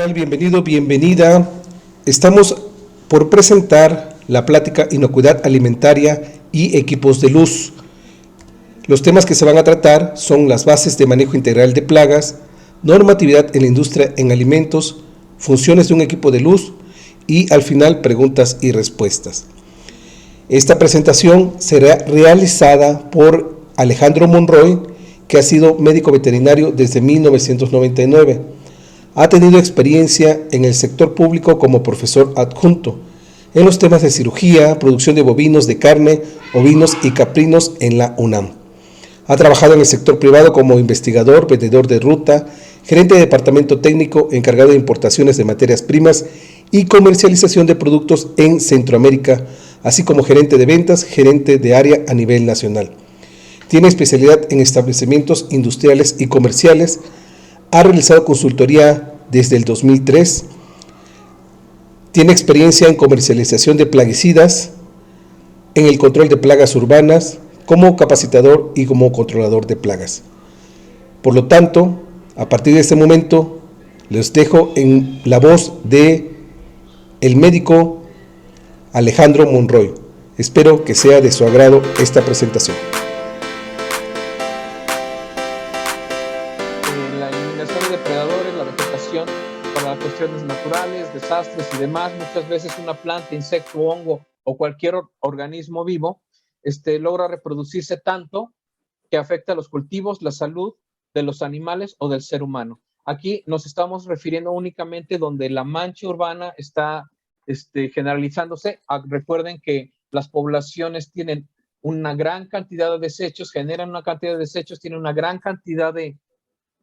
tal? Bienvenido, bienvenida. Estamos por presentar la plática Inocuidad Alimentaria y Equipos de Luz. Los temas que se van a tratar son las bases de manejo integral de plagas, normatividad en la industria en alimentos, funciones de un equipo de luz y al final preguntas y respuestas. Esta presentación será realizada por Alejandro Monroy, que ha sido médico veterinario desde 1999. Ha tenido experiencia en el sector público como profesor adjunto en los temas de cirugía, producción de bovinos de carne, ovinos y caprinos en la UNAM. Ha trabajado en el sector privado como investigador, vendedor de ruta, gerente de departamento técnico encargado de importaciones de materias primas y comercialización de productos en Centroamérica, así como gerente de ventas, gerente de área a nivel nacional. Tiene especialidad en establecimientos industriales y comerciales. Ha realizado consultoría desde el 2003. Tiene experiencia en comercialización de plaguicidas, en el control de plagas urbanas, como capacitador y como controlador de plagas. Por lo tanto, a partir de este momento, les dejo en la voz de el médico Alejandro Monroy. Espero que sea de su agrado esta presentación. La eliminación de depredadores, la vegetación para cuestiones naturales, desastres y demás. Muchas veces una planta, insecto, hongo o cualquier organismo vivo logra reproducirse tanto que afecta a los cultivos, la salud de los animales o del ser humano. Aquí nos estamos refiriendo únicamente donde la mancha urbana está generalizándose. Recuerden que las poblaciones tienen una gran cantidad de desechos, generan una cantidad de desechos, tienen una gran cantidad de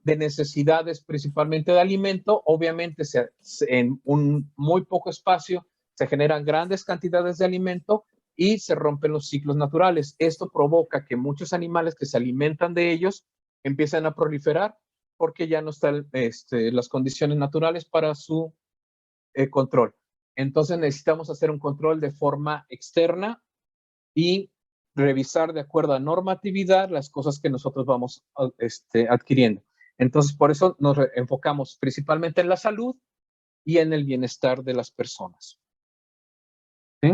necesidades, principalmente de alimento. Obviamente, en un muy poco espacio se generan grandes cantidades de alimento y se rompen los ciclos naturales. Esto provoca que muchos animales que se alimentan de ellos empiezan a proliferar porque ya no están las condiciones naturales para su control. Entonces necesitamos hacer un control de forma externa y revisar de acuerdo a normatividad las cosas que nosotros vamos adquiriendo. Entonces, por eso nos enfocamos principalmente en la salud y en el bienestar de las personas. ¿Sí?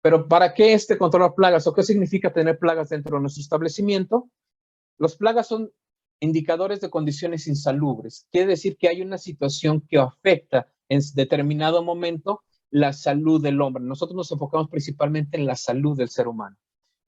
Pero ¿para qué controlar plagas? ¿O qué significa tener plagas dentro de nuestro establecimiento? Las plagas son indicadores de condiciones insalubres. Quiere decir que hay una situación que afecta en determinado momento la salud del hombre. Nosotros nos enfocamos principalmente en la salud del ser humano.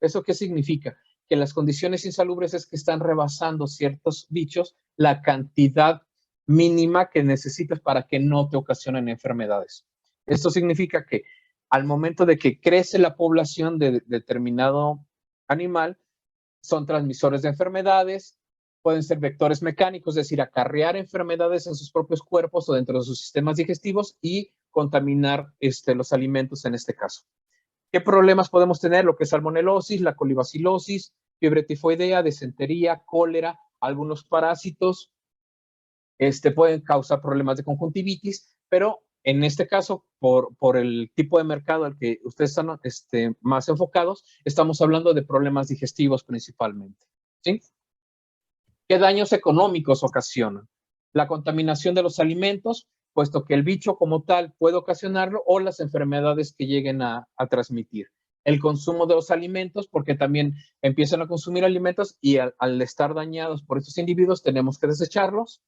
¿Eso qué significa? Que las condiciones insalubres es que están rebasando ciertos bichos la cantidad mínima que necesitas para que no te ocasionen enfermedades. Esto significa que al momento de que crece la población de determinado animal, son transmisores de enfermedades, pueden ser vectores mecánicos, es decir, acarrear enfermedades en sus propios cuerpos o dentro de sus sistemas digestivos y contaminar los alimentos en este caso. ¿Qué problemas podemos tener? Lo que es salmonelosis, la colibacilosis, fiebre tifoidea, disentería, cólera, algunos parásitos pueden causar problemas de conjuntivitis, pero en este caso, por el tipo de mercado al que ustedes están más enfocados, estamos hablando de problemas digestivos principalmente. ¿Sí? ¿Qué daños económicos ocasionan? La contaminación de los alimentos, puesto que el bicho como tal puede ocasionarlo, o las enfermedades que lleguen a transmitir. El consumo de los alimentos, porque también empiezan a consumir alimentos y al estar dañados por estos individuos tenemos que desecharlos.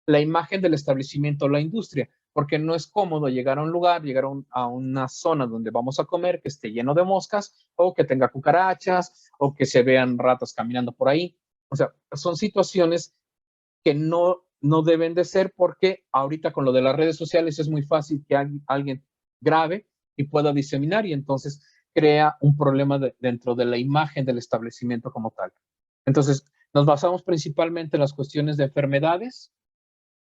La imagen del establecimiento o la industria, porque no es cómodo llegar a un lugar, llegar a una zona donde vamos a comer que esté lleno de moscas o que tenga cucarachas o que se vean ratas caminando por ahí. O sea, son situaciones que no deben de ser, porque ahorita con lo de las redes sociales es muy fácil que alguien grabe y pueda diseminar y entonces crea un problema dentro de la imagen del establecimiento como tal. Entonces, nos basamos principalmente en las cuestiones de enfermedades,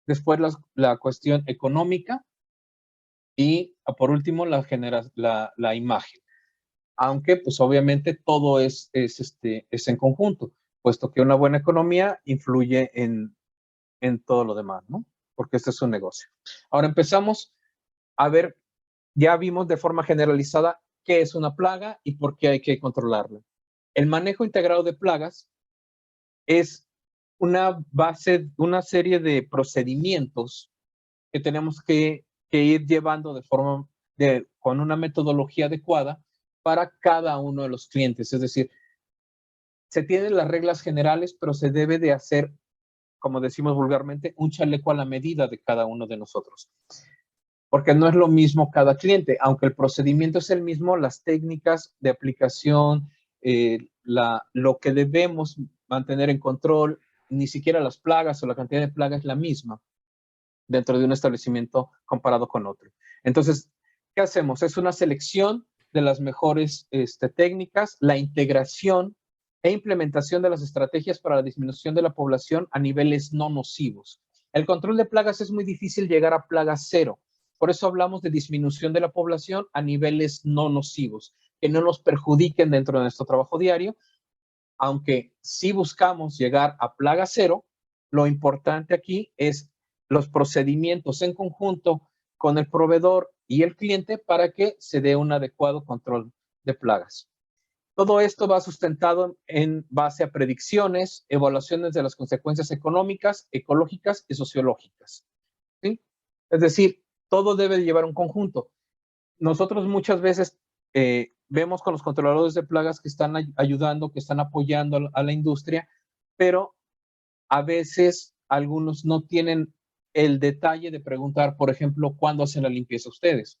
después la cuestión económica y por último la imagen. Aunque pues obviamente todo es en conjunto, puesto que una buena economía influye en todo lo demás, ¿no? Porque este es un negocio. Ahora empezamos a ver, ya vimos de forma generalizada qué es una plaga y por qué hay que controlarla. El manejo integrado de plagas es una serie de procedimientos que tenemos que ir llevando con una metodología adecuada para cada uno de los clientes. Es decir, se tienen las reglas generales, pero se debe de hacer, como decimos vulgarmente, un chaleco a la medida de cada uno de nosotros. Porque no es lo mismo cada cliente, aunque el procedimiento es el mismo, las técnicas de aplicación, lo que debemos mantener en control, ni siquiera las plagas o la cantidad de plagas es la misma dentro de un establecimiento comparado con otro. Entonces, ¿qué hacemos? Es una selección de las mejores técnicas, la integración e implementación de las estrategias para la disminución de la población a niveles no nocivos. El control de plagas es muy difícil llegar a plaga cero. Por eso hablamos de disminución de la población a niveles no nocivos, que no nos perjudiquen dentro de nuestro trabajo diario, aunque sí buscamos llegar a plaga cero. Lo importante aquí es los procedimientos en conjunto con el proveedor y el cliente para que se dé un adecuado control de plagas. Todo esto va sustentado en base a predicciones, evaluaciones de las consecuencias económicas, ecológicas y sociológicas, ¿sí? Es decir, todo debe llevar un conjunto. Nosotros muchas veces vemos con los controladores de plagas que están ayudando, que están apoyando a la industria, pero a veces algunos no tienen el detalle de preguntar, por ejemplo, ¿cuándo hacen la limpieza ustedes?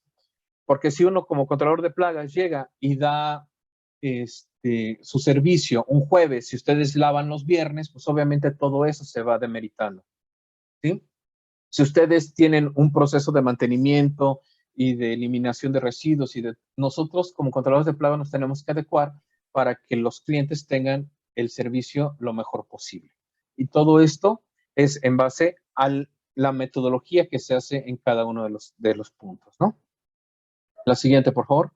Porque si uno como controlador de plagas llega y da su servicio un jueves, si ustedes lavan los viernes, pues obviamente todo eso se va demeritando, ¿sí? Si ustedes tienen un proceso de mantenimiento y de eliminación de residuos nosotros como controladores de plagas nos tenemos que adecuar para que los clientes tengan el servicio lo mejor posible. Y todo esto es en base a la metodología que se hace en cada uno de los puntos, ¿no? La siguiente, por favor.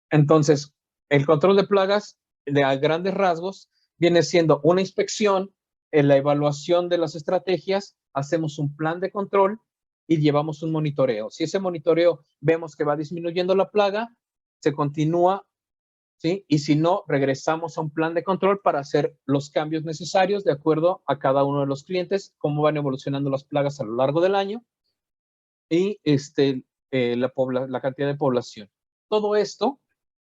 Entonces, el control de plagas, a grandes rasgos, viene siendo una inspección, en la evaluación de las estrategias, hacemos un plan de control y llevamos un monitoreo. Si ese monitoreo vemos que va disminuyendo la plaga, se continúa, ¿sí? Y si no, regresamos a un plan de control para hacer los cambios necesarios de acuerdo a cada uno de los clientes, cómo van evolucionando las plagas a lo largo del año y la cantidad de población. Todo esto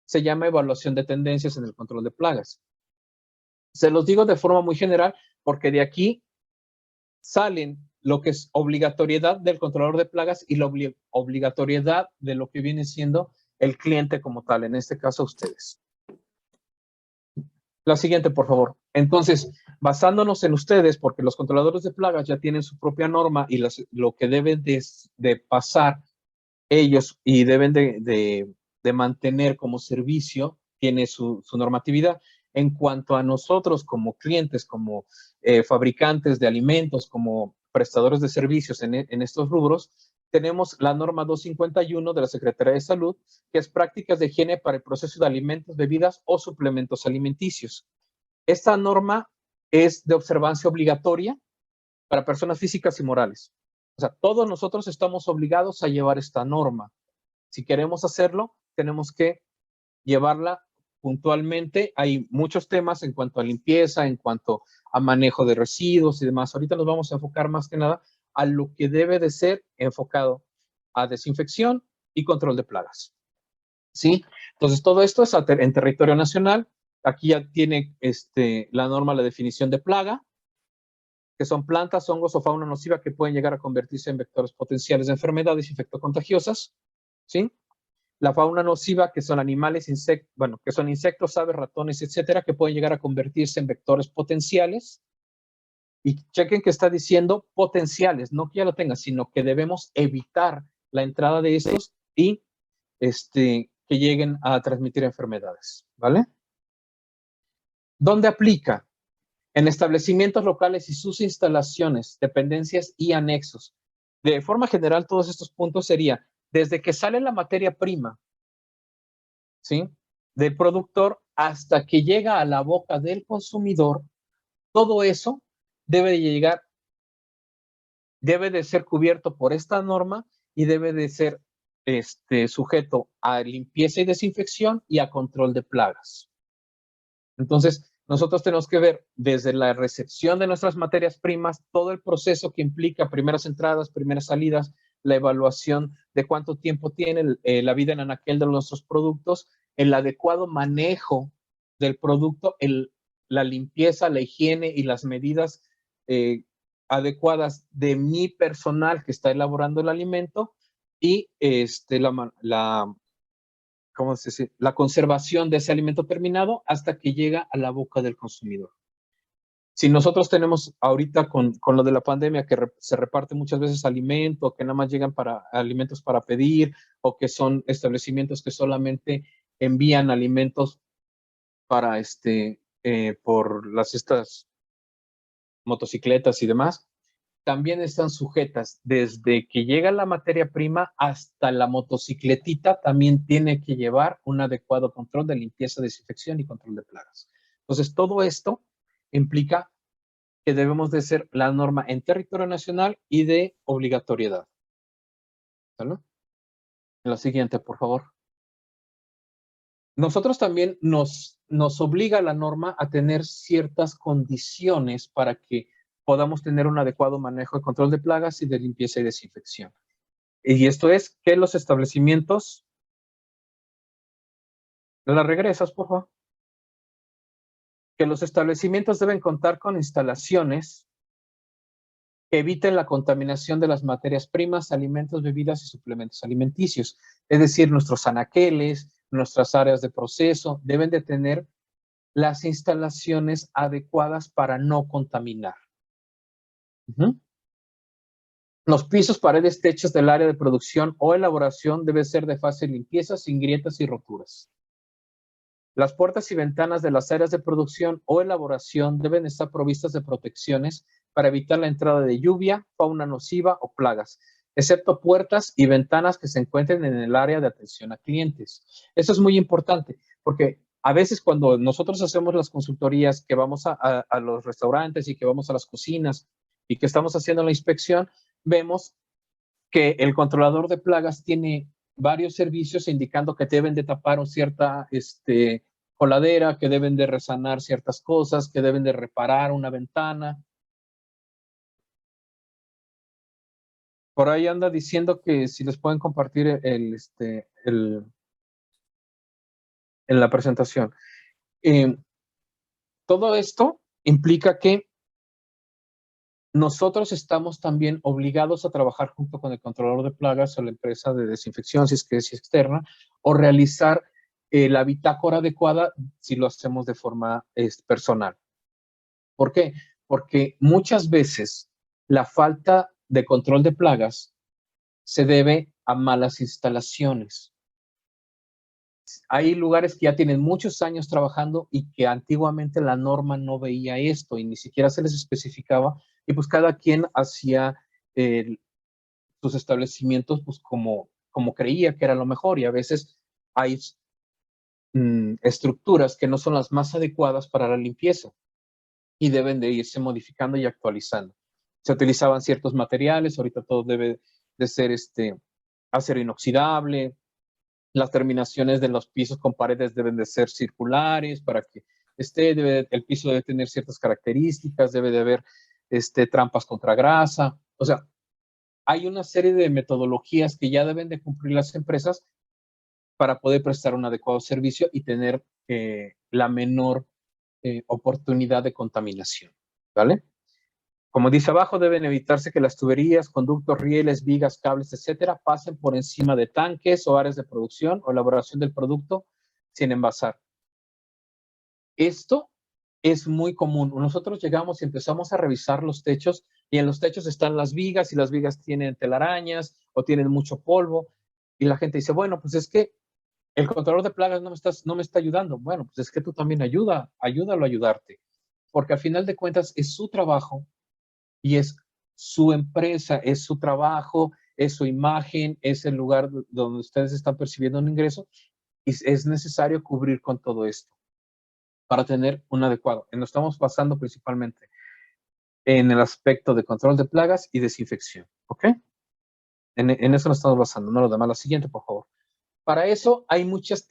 se llama evaluación de tendencias en el control de plagas. Se los digo de forma muy general porque de aquí salen lo que es obligatoriedad del controlador de plagas y la obligatoriedad de lo que viene siendo el cliente como tal, en este caso ustedes. La siguiente, por favor. Entonces, basándonos en ustedes, porque los controladores de plagas ya tienen su propia norma y lo que deben de pasar ellos y deben de mantener como servicio, tiene su normatividad. En cuanto a nosotros como clientes, como fabricantes de alimentos, como prestadores de servicios en estos rubros, tenemos la norma 251 de la Secretaría de Salud, que es prácticas de higiene para el proceso de alimentos, bebidas o suplementos alimenticios. Esta norma es de observancia obligatoria para personas físicas y morales. O sea, todos nosotros estamos obligados a llevar esta norma. Si queremos hacerlo, tenemos que llevarla puntualmente. Hay muchos temas en cuanto a limpieza, en cuanto a manejo de residuos y demás. Ahorita nos vamos a enfocar más que nada a lo que debe de ser enfocado a desinfección y control de plagas. ¿Sí? Entonces, todo esto es en territorio nacional. Aquí ya tiene la norma, la definición de plaga, que son plantas, hongos o fauna nociva que pueden llegar a convertirse en vectores potenciales de enfermedades infectocontagiosas, ¿sí? La fauna nociva, que son animales, que son insectos, aves, ratones, etcétera, que pueden llegar a convertirse en vectores potenciales. Y chequen que está diciendo potenciales, no que ya lo tengan, sino que debemos evitar la entrada de estos y que lleguen a transmitir enfermedades, ¿vale? ¿Dónde aplica? En establecimientos locales y sus instalaciones, dependencias y anexos. De forma general, todos estos puntos serían desde que sale la materia prima, ¿sí?, del productor hasta que llega a la boca del consumidor. Todo eso debe de ser cubierto por esta norma y debe de ser sujeto a limpieza y desinfección y a control de plagas. Entonces, nosotros tenemos que ver desde la recepción de nuestras materias primas, todo el proceso que implica primeras entradas, primeras salidas, la evaluación de cuánto tiempo tiene la vida en anaquel de nuestros productos, el adecuado manejo del producto, la limpieza, la higiene y las medidas adecuadas de mi personal que está elaborando el alimento y ¿cómo se dice? La conservación de ese alimento terminado hasta que llega a la boca del consumidor. Si nosotros tenemos ahorita con lo de la pandemia que se reparte muchas veces alimento, que nada más llegan para alimentos para pedir, o que son establecimientos que solamente envían alimentos para por estas motocicletas y demás, también están sujetas desde que llega la materia prima hasta la motocicletita, también tiene que llevar un adecuado control de limpieza, desinfección y control de plagas. Entonces, todo esto implica que debemos de ser la norma en territorio nacional y de obligatoriedad. ¿Sale? La siguiente, por favor. Nosotros también nos obliga la norma a tener ciertas condiciones para que podamos tener un adecuado manejo de control de plagas y de limpieza y desinfección. Y esto es que los establecimientos... ¿La regresas, por favor? Que los establecimientos deben contar con instalaciones que eviten la contaminación de las materias primas, alimentos, bebidas y suplementos alimenticios. Es decir, nuestros anaqueles, nuestras áreas de proceso deben de tener las instalaciones adecuadas para no contaminar. Los pisos, paredes, techos del área de producción o elaboración deben ser de fácil limpieza, sin grietas y roturas. Las puertas y ventanas de las áreas de producción o elaboración deben estar provistas de protecciones para evitar la entrada de lluvia, fauna nociva o plagas, excepto puertas y ventanas que se encuentren en el área de atención a clientes. Eso es muy importante porque a veces cuando nosotros hacemos las consultorías, que vamos a los restaurantes y que vamos a las cocinas y que estamos haciendo la inspección, vemos que el controlador de plagas tiene varios servicios indicando que deben de tapar cierta coladera, que deben de resanar ciertas cosas, que deben de reparar una ventana. Por ahí anda diciendo que si les pueden compartir en la presentación. Todo esto implica que nosotros estamos también obligados a trabajar junto con el controlador de plagas o la empresa de desinfección, si es que es externa, o realizar la bitácora adecuada si lo hacemos de forma personal. ¿Por qué? Porque muchas veces la falta de control de plagas se debe a malas instalaciones. Hay lugares que ya tienen muchos años trabajando y que antiguamente la norma no veía esto y ni siquiera se les especificaba, y pues cada quien hacía sus establecimientos pues como creía que era lo mejor, y a veces hay estructuras que no son las más adecuadas para la limpieza y deben de irse modificando y actualizando. Se utilizaban ciertos materiales, ahorita todo debe de ser acero inoxidable. Las terminaciones de los pisos con paredes deben de ser circulares para que el piso debe tener ciertas características, debe de haber trampas contra grasa. O sea, hay una serie de metodologías que ya deben de cumplir las empresas para poder prestar un adecuado servicio y tener la menor oportunidad de contaminación, ¿vale? Como dice abajo, deben evitarse que las tuberías, conductos, rieles, vigas, cables, etcétera, pasen por encima de tanques o áreas de producción o elaboración del producto sin envasar. Esto es muy común. Nosotros llegamos y empezamos a revisar los techos y en los techos están las vigas y las vigas tienen telarañas o tienen mucho polvo y la gente dice, bueno, pues es que el controlador de plagas no me está ayudando. Bueno, pues es que tú también ayúdalo a ayudarte, porque al final de cuentas es su trabajo y es su empresa, es su trabajo, es su imagen, es el lugar donde ustedes están percibiendo un ingreso y es necesario cubrir con todo esto para tener un adecuado. Nos estamos basando principalmente en el aspecto de control de plagas y desinfección, ¿ok? En eso nos estamos basando, no lo demás. La siguiente, por favor. Para eso hay muchas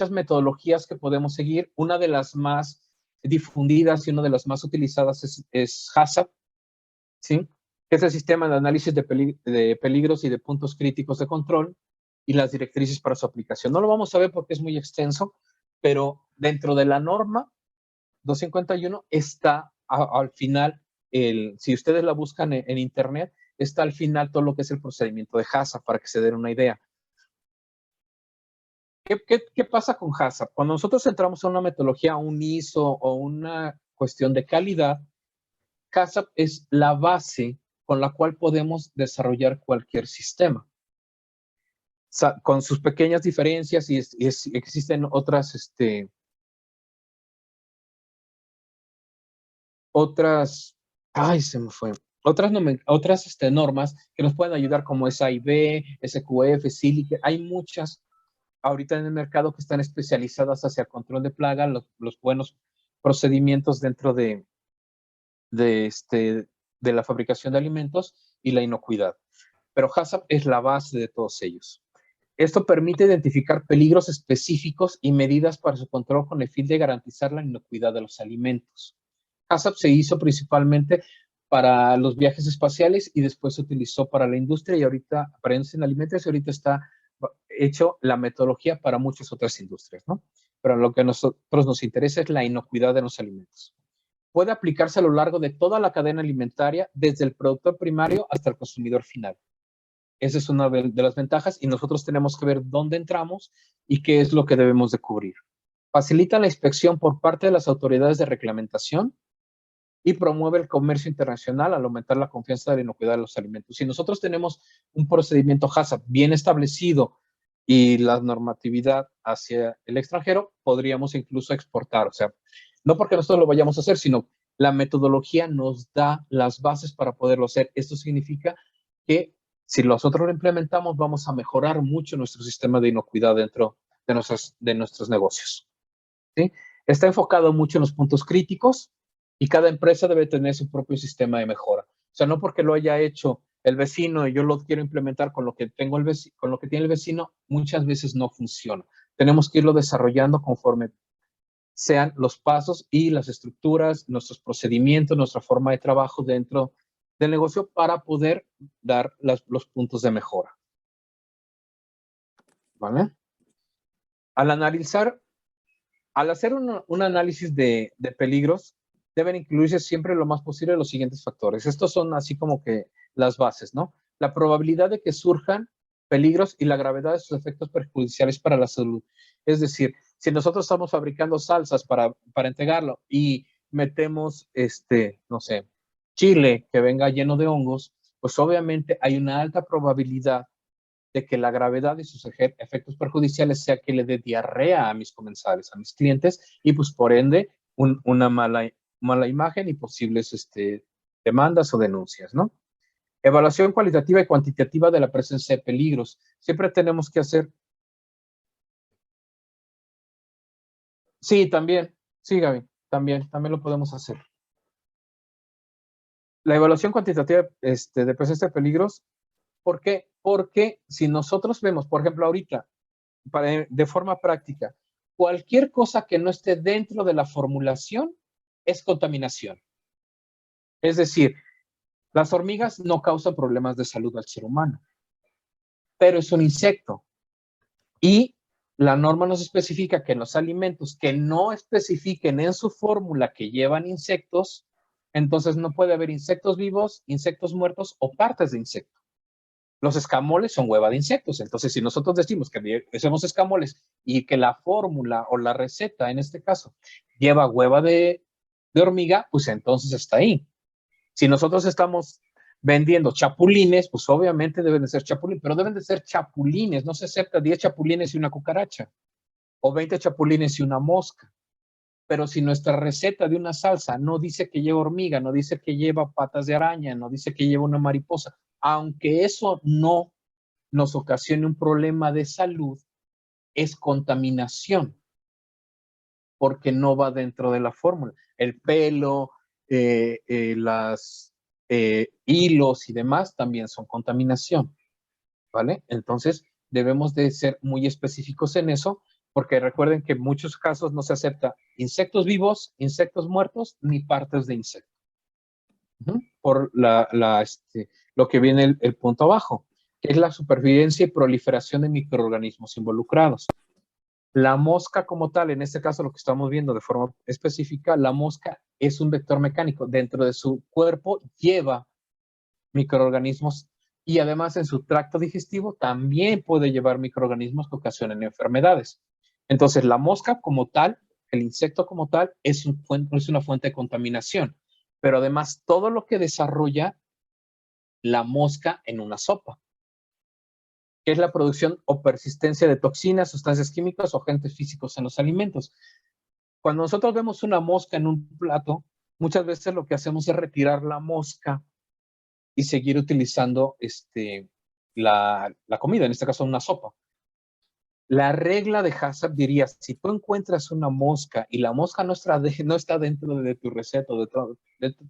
metodologías que podemos seguir. Una de las más difundidas y una de las más utilizadas es HACCP, ¿sí? Que es el sistema de análisis de peligros y de puntos críticos de control y las directrices para su aplicación. No lo vamos a ver porque es muy extenso, pero dentro de la norma 251 está al final, si ustedes la buscan en internet, está al final todo lo que es el procedimiento de HACCP para que se den una idea. ¿Qué pasa con HACCP? Cuando nosotros entramos a una metodología, un ISO o una cuestión de calidad, HACCP es la base con la cual podemos desarrollar cualquier sistema. Con sus pequeñas diferencias y existen otras, se me fue, otras normas que nos pueden ayudar como SAIB, SQF, SILIC. Hay muchas ahorita en el mercado que están especializadas hacia el control de plaga, los buenos procedimientos dentro de la fabricación de alimentos y la inocuidad. Pero HACCP es la base de todos ellos. Esto permite identificar peligros específicos y medidas para su control con el fin de garantizar la inocuidad de los alimentos. HACCP se hizo principalmente para los viajes espaciales y después se utilizó para la industria y ahorita, para en alimentos, y ahorita está hecho la metodología para muchas otras industrias, ¿no? Pero lo que a nosotros nos interesa es la inocuidad de los alimentos. Puede aplicarse a lo largo de toda la cadena alimentaria, desde el productor primario hasta el consumidor final. Esa es una de las ventajas y nosotros tenemos que ver dónde entramos y qué es lo que debemos de cubrir. Facilita la inspección por parte de las autoridades de reglamentación y promueve el comercio internacional al aumentar la confianza de la inocuidad de los alimentos. Si nosotros tenemos un procedimiento HACCP bien establecido y la normatividad hacia el extranjero, podríamos incluso exportar. O sea, no porque nosotros lo vayamos a hacer, sino la metodología nos da las bases para poderlo hacer. Esto significa que si nosotros lo implementamos, vamos a mejorar mucho nuestro sistema de inocuidad dentro de nuestros negocios, ¿sí? Está enfocado mucho en los puntos críticos y cada empresa debe tener su propio sistema de mejora. O sea, no porque lo haya hecho el vecino y yo lo quiero implementar con lo que tengo con lo que tiene el vecino, muchas veces no funciona. Tenemos que irlo desarrollando conforme sean los pasos y las estructuras, nuestros procedimientos, nuestra forma de trabajo dentro del negocio para poder dar los puntos de mejora. ¿Vale? Al hacer un análisis de peligros, deben incluirse siempre lo más posible los siguientes factores. Estos son así como que las bases, ¿no? La probabilidad de que surjan peligros y la gravedad de sus efectos perjudiciales para la salud. Es decir, si nosotros estamos fabricando salsas para entregarlo y metemos, no sé, chile que venga lleno de hongos, pues obviamente hay una alta probabilidad de que la gravedad de sus efectos perjudiciales sea que le dé diarrea a mis comensales, a mis clientes, y pues por ende una mala imagen y posibles demandas o denuncias, ¿no? Evaluación cualitativa y cuantitativa de la presencia de peligros. Siempre tenemos que hacer. Sí, también. Sí, Gaby, también lo podemos hacer. La evaluación cuantitativa de presencia de peligros. ¿Por qué? Porque si nosotros vemos, por ejemplo, ahorita, de forma práctica, cualquier cosa que no esté dentro de la formulación es contaminación. Es decir, las hormigas no causan problemas de salud al ser humano, pero es un insecto. Y la norma nos especifica que en los alimentos que no especifiquen en su fórmula que llevan insectos, entonces no puede haber insectos vivos, insectos muertos o partes de insectos. Los escamoles son hueva de insectos. Entonces, si nosotros decimos que hacemos escamoles y que la fórmula o la receta, en este caso, lleva hueva de hormiga, pues entonces está ahí. Si nosotros estamos vendiendo chapulines, pues obviamente deben de ser chapulines, pero deben de ser chapulines. No se acepta 10 chapulines y una cucaracha o 20 chapulines y una mosca. Pero si nuestra receta de una salsa no dice que lleva hormiga, no dice que lleva patas de araña, no dice que lleva una mariposa, aunque eso no nos ocasione un problema de salud, es contaminación, porque no va dentro de la fórmula. El pelo, los hilos y demás también son contaminación, ¿vale? Entonces, debemos de ser muy específicos en eso, porque recuerden que en muchos casos no se acepta insectos vivos, insectos muertos, ni partes de insectos. Por lo que viene el punto abajo, que es la supervivencia y proliferación de microorganismos involucrados. La mosca como tal, en este caso lo que estamos viendo de forma específica, la mosca es un vector mecánico. Dentro de su cuerpo lleva microorganismos y además en su tracto digestivo también puede llevar microorganismos que ocasionen enfermedades. Entonces la mosca como tal, el insecto como tal, es una fuente de contaminación, pero además todo lo que desarrolla la mosca en una sopa, que es la producción o persistencia de toxinas, sustancias químicas o agentes físicos en los alimentos. Cuando nosotros vemos una mosca en un plato, muchas veces lo que hacemos es retirar la mosca y seguir utilizando la comida, en este caso una sopa. La regla de HACCP diría, si tú encuentras una mosca y la mosca no está dentro de tu receta,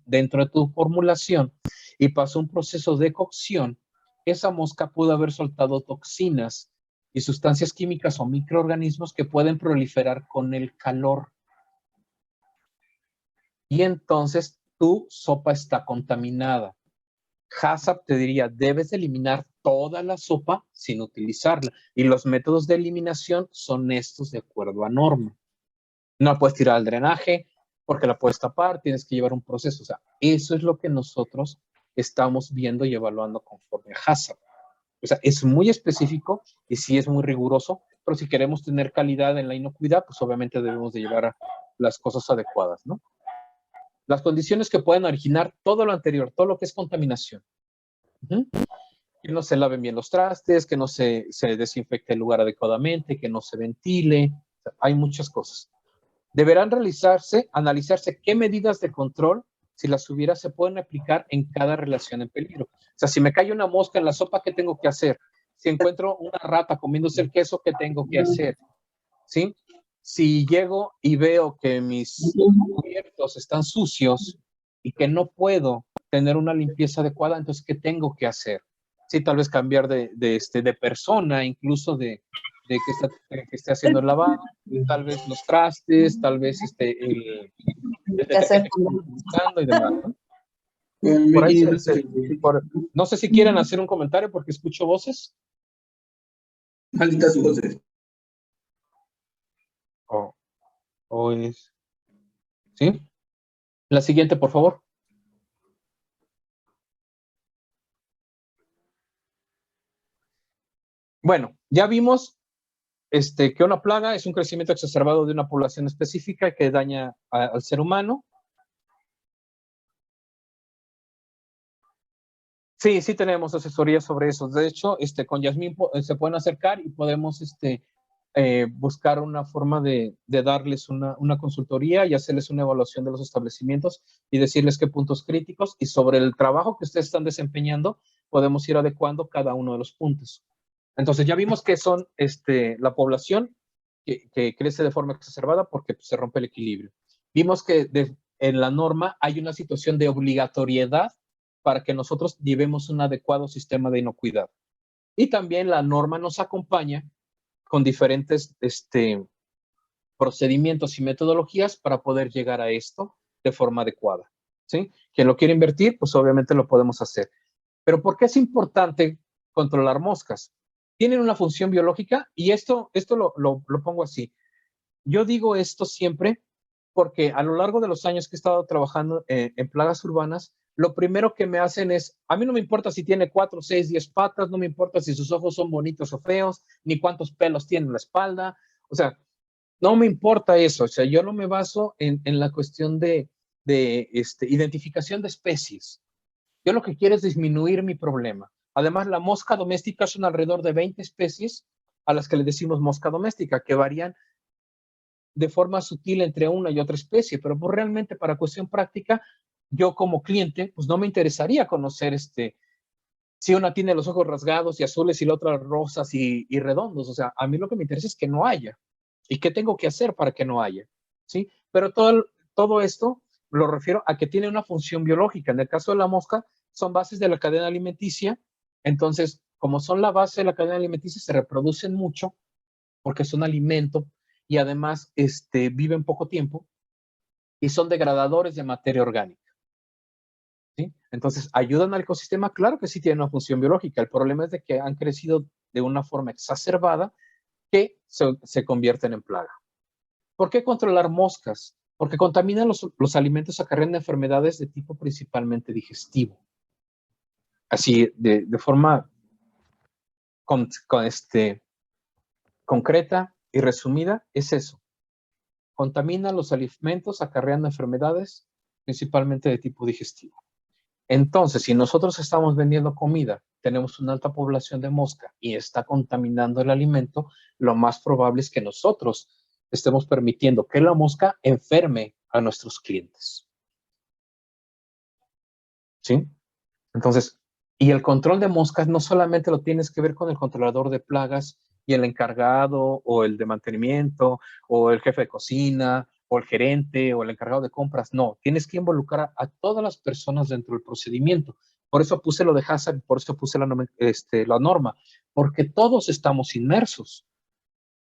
dentro de tu formulación, y pasó un proceso de cocción, esa mosca pudo haber soltado toxinas y sustancias químicas o microorganismos que pueden proliferar con el calor. Y entonces tu sopa está contaminada. HACCP te diría, debes eliminar toda la sopa sin utilizarla. Y los métodos de eliminación son estos de acuerdo a norma. No la puedes tirar al drenaje porque la puedes tapar, tienes que llevar un proceso. O sea, eso es lo que nosotros estamos viendo y evaluando conforme a HACCP. O sea, es muy específico y sí es muy riguroso, pero si queremos tener calidad en la inocuidad, pues obviamente debemos de llevar las cosas adecuadas, ¿no? Las condiciones que pueden originar todo lo anterior, todo lo que es contaminación. Que no se laven bien los trastes, que no se desinfecte el lugar adecuadamente, que no se ventile. O sea, hay muchas cosas. Deberán analizarse qué medidas de control, si las hubiera, se pueden aplicar en cada relación en peligro. O sea, si me cae una mosca en la sopa, ¿qué tengo que hacer? Si encuentro una rata comiéndose el queso, ¿qué tengo que hacer? ¿Sí? Si llego y veo que mis cubiertos están sucios y que no puedo tener una limpieza adecuada, entonces, ¿qué tengo que hacer? Sí, tal vez cambiar de persona, incluso de que esté haciendo el lavado, tal vez los trastes, tal vez el detergente que estoy utilizando y demás, ¿no? Por ahí no sé si quieren hacer un comentario porque escucho voces. Malditas voces. O es... ¿Sí? La siguiente, por favor. Bueno, ya vimos que una plaga es un crecimiento exacerbado de una población específica que daña al ser humano. Sí, sí tenemos asesoría sobre eso. De hecho, con Yasmín se pueden acercar y podemos buscar una forma de darles una consultoría y hacerles una evaluación de los establecimientos y decirles qué puntos críticos, y sobre el trabajo que ustedes están desempeñando podemos ir adecuando cada uno de los puntos. Entonces ya vimos que son la población que crece de forma exacerbada porque pues, se rompe el equilibrio. Vimos que en la norma hay una situación de obligatoriedad para que nosotros llevemos un adecuado sistema de inocuidad. Y también la norma nos acompaña con diferentes procedimientos y metodologías para poder llegar a esto de forma adecuada. ¿Sí? Quien lo quiere invertir, pues obviamente lo podemos hacer. Pero ¿por qué es importante controlar moscas? Tienen una función biológica y esto lo pongo así. Yo digo esto siempre porque a lo largo de los años que he estado trabajando en plagas urbanas, lo primero que me hacen es, a mí no me importa si tiene 4, 6, 10 patas, no me importa si sus ojos son bonitos o feos, ni cuántos pelos tiene en la espalda, o sea, no me importa eso, o sea, yo no me baso en la cuestión de identificación de especies. Yo lo que quiero es disminuir mi problema. Además, la mosca doméstica son alrededor de 20 especies a las que le decimos mosca doméstica, que varían de forma sutil entre una y otra especie, pero pues realmente para cuestión práctica, yo como cliente, pues no me interesaría conocer si una tiene los ojos rasgados y azules y la otra rosas y redondos. O sea, a mí lo que me interesa es que no haya. ¿Y qué tengo que hacer para que no haya? ¿Sí? Pero todo esto lo refiero a que tiene una función biológica. En el caso de la mosca, son bases de la cadena alimenticia. Entonces, como son la base de la cadena alimenticia, se reproducen mucho porque son alimento y además viven poco tiempo y son degradadores de materia orgánica. ¿Sí? Entonces, ¿ayudan al ecosistema? Claro que sí tienen una función biológica. El problema es de que han crecido de una forma exacerbada que se convierten en plaga. ¿Por qué controlar moscas? Porque contaminan los alimentos, acarreando enfermedades de tipo principalmente digestivo. Así, de forma concreta y resumida, es eso. Contamina los alimentos, acarreando enfermedades principalmente de tipo digestivo. Entonces, si nosotros estamos vendiendo comida, tenemos una alta población de mosca y está contaminando el alimento, lo más probable es que nosotros estemos permitiendo que la mosca enferme a nuestros clientes. ¿Sí? Entonces, y el control de moscas no solamente lo tienes que ver con el controlador de plagas y el encargado o el de mantenimiento o el jefe de cocina o el gerente o el encargado de compras. No, tienes que involucrar a todas las personas dentro del procedimiento. Por eso puse lo de HACCP, por eso puse la norma, porque todos estamos inmersos.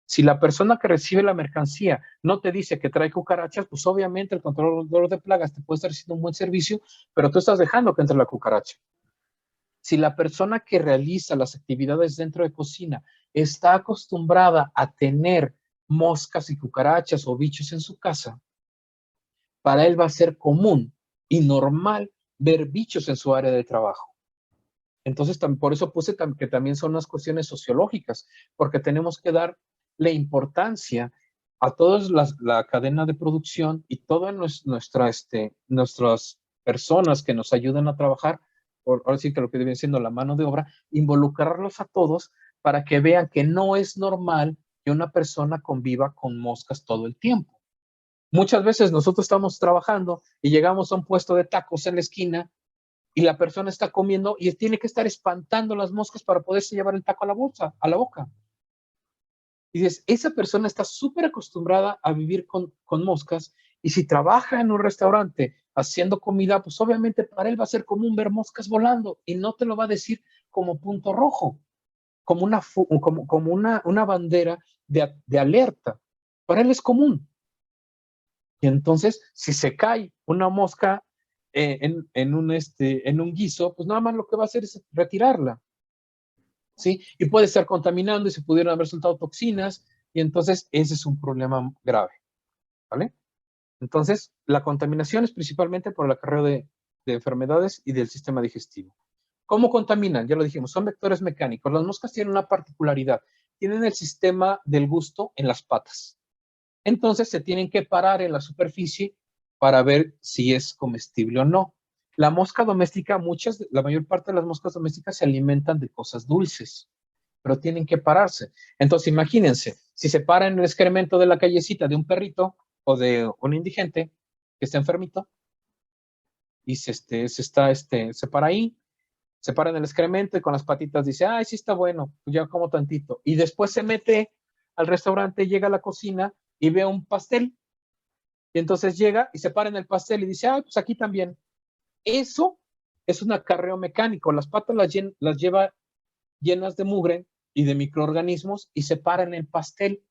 Si la persona que recibe la mercancía no te dice que trae cucarachas, pues obviamente el controlador de plagas te puede estar haciendo un buen servicio, pero tú estás dejando que entre la cucaracha. Si la persona que realiza las actividades dentro de cocina está acostumbrada a tener moscas y cucarachas o bichos en su casa, para él va a ser común y normal ver bichos en su área de trabajo. Entonces, por eso puse que también son unas cuestiones sociológicas, porque tenemos que darle importancia a toda la cadena de producción y todas nuestras personas que nos ayudan a trabajar, ahora sí que lo que viene siendo la mano de obra, involucrarlos a todos para que vean que no es normal que una persona conviva con moscas todo el tiempo. Muchas veces nosotros estamos trabajando y llegamos a un puesto de tacos en la esquina y la persona está comiendo y tiene que estar espantando las moscas para poderse llevar el taco a la boca. Y dices, esa persona está súper acostumbrada a vivir con moscas y si trabaja en un restaurante haciendo comida, pues obviamente para él va a ser común ver moscas volando y no te lo va a decir como punto rojo, como una bandera de alerta. Para él es común. Y entonces, si se cae una mosca en un guiso, pues nada más lo que va a hacer es retirarla, ¿sí? Y puede estar contaminando y se pudieron haber soltado toxinas, y entonces ese es un problema grave, ¿vale? Entonces, la contaminación es principalmente por el acarreo de enfermedades y del sistema digestivo. ¿Cómo contaminan? Ya lo dijimos, son vectores mecánicos. Las moscas tienen una particularidad, tienen el sistema del gusto en las patas. Entonces se tienen que parar en la superficie para ver si es comestible o no. La mosca doméstica, la mayor parte de las moscas domésticas se alimentan de cosas dulces, pero tienen que pararse. Entonces imagínense, si se para en el excremento de la callecita de un perrito o de un indigente que está enfermito y se para ahí, se para en el excremento y con las patitas dice, ay, sí está bueno, pues ya como tantito. Y después se mete al restaurante, llega a la cocina y ve un pastel. Y entonces llega y se para en el pastel y dice, ah, pues aquí también. Eso es un acarreo mecánico. Las patas las lleva llenas de mugre y de microorganismos y se para en el pastel.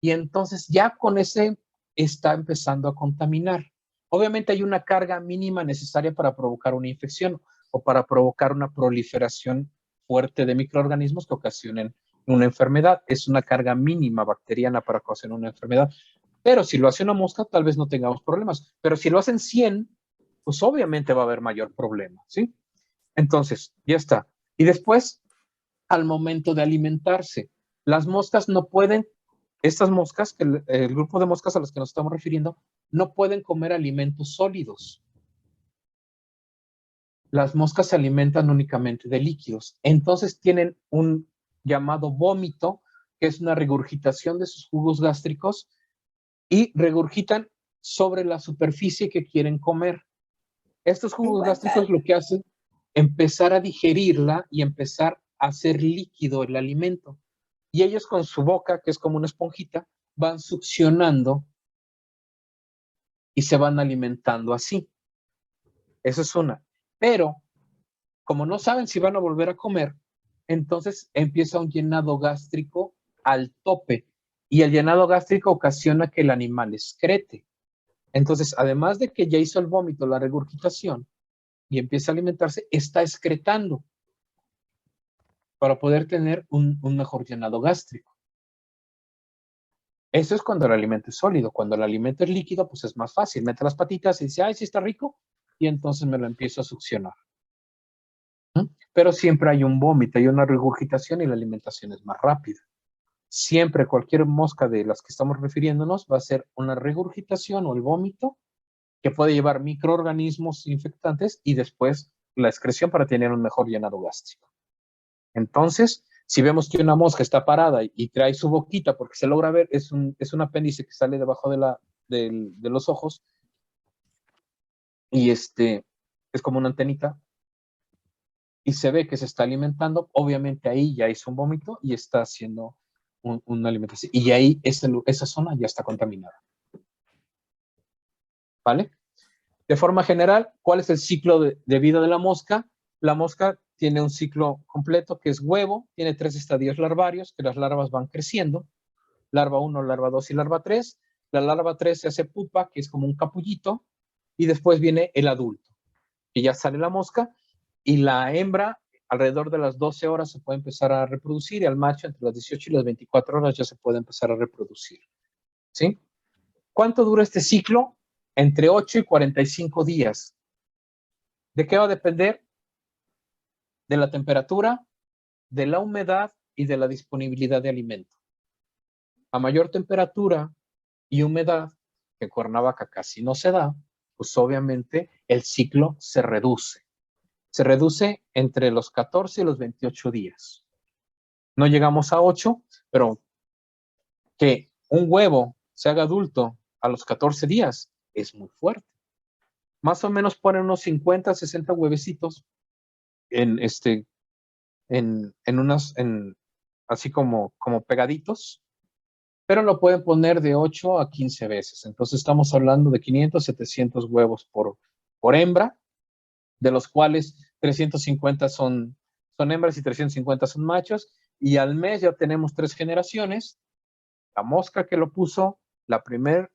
Y entonces ya con ese está empezando a contaminar. Obviamente hay una carga mínima necesaria para provocar una infección o para provocar una proliferación fuerte de microorganismos que ocasionen una enfermedad. Es una carga mínima bacteriana para ocasionar una enfermedad. Pero si lo hace una mosca, tal vez no tengamos problemas. Pero si lo hacen 100, pues obviamente va a haber mayor problema, ¿sí? Entonces, ya está. Y después, al momento de alimentarse, las moscas no pueden, estas moscas, el grupo de moscas a las que nos estamos refiriendo, no pueden comer alimentos sólidos. Las moscas se alimentan únicamente de líquidos. Entonces tienen un llamado vómito, que es una regurgitación de sus jugos gástricos, y regurgitan sobre la superficie que quieren comer. Estos jugos gástricos lo que hacen es empezar a digerirla y empezar a hacer líquido el alimento. Y ellos con su boca, que es como una esponjita, van succionando y se van alimentando así. Eso es una. Pero, como no saben si van a volver a comer, entonces empieza un llenado gástrico al tope. Y el llenado gástrico ocasiona que el animal excrete. Entonces, además de que ya hizo el vómito, la regurgitación, y empieza a alimentarse, está excretando para poder tener un mejor llenado gástrico. Eso es cuando el alimento es sólido. Cuando el alimento es líquido, pues es más fácil. Mete las patitas y dice, ay, sí está rico, y entonces me lo empiezo a succionar. Pero siempre hay un vómito, hay una regurgitación y la alimentación es más rápida. Siempre cualquier mosca de las que estamos refiriéndonos va a ser una regurgitación o el vómito que puede llevar microorganismos infectantes y después la excreción para tener un mejor llenado gástrico. Entonces, si vemos que una mosca está parada y trae su boquita, porque se logra ver, es un apéndice que sale debajo de los ojos y es como una antenita, y se ve que se está alimentando, obviamente ahí ya hizo un vómito y está haciendo una alimentación. Y ahí esa zona ya está contaminada. ¿Vale? De forma general, ¿cuál es el ciclo de vida de la mosca? La mosca tiene un ciclo completo que es huevo, tiene 3 estadios larvarios, que las larvas van creciendo, larva 1, larva 2 y larva 3. La larva 3 se hace pupa, que es como un capullito, y después viene el adulto, que ya sale la mosca, y la hembra alrededor de las 12 horas se puede empezar a reproducir, y al macho entre las 18 y las 24 horas ya se puede empezar a reproducir. ¿Sí? ¿Cuánto dura este ciclo? Entre 8 y 45 días. ¿De qué va a depender? De la temperatura, de la humedad y de la disponibilidad de alimento. A mayor temperatura y humedad, que en Cuernavaca casi no se da, pues obviamente el ciclo se reduce. Se reduce entre los 14 y los 28 días. No llegamos a 8, pero que un huevo se haga adulto a los 14 días es muy fuerte. Más o menos ponen unos 50, 60 huevecitos así como pegaditos, pero lo pueden poner de 8 a 15 veces. Entonces estamos hablando de 500, 700 huevos por hembra, de los cuales 350 son hembras y 350 son machos, y al mes ya tenemos 3 generaciones. La mosca que lo puso, la primera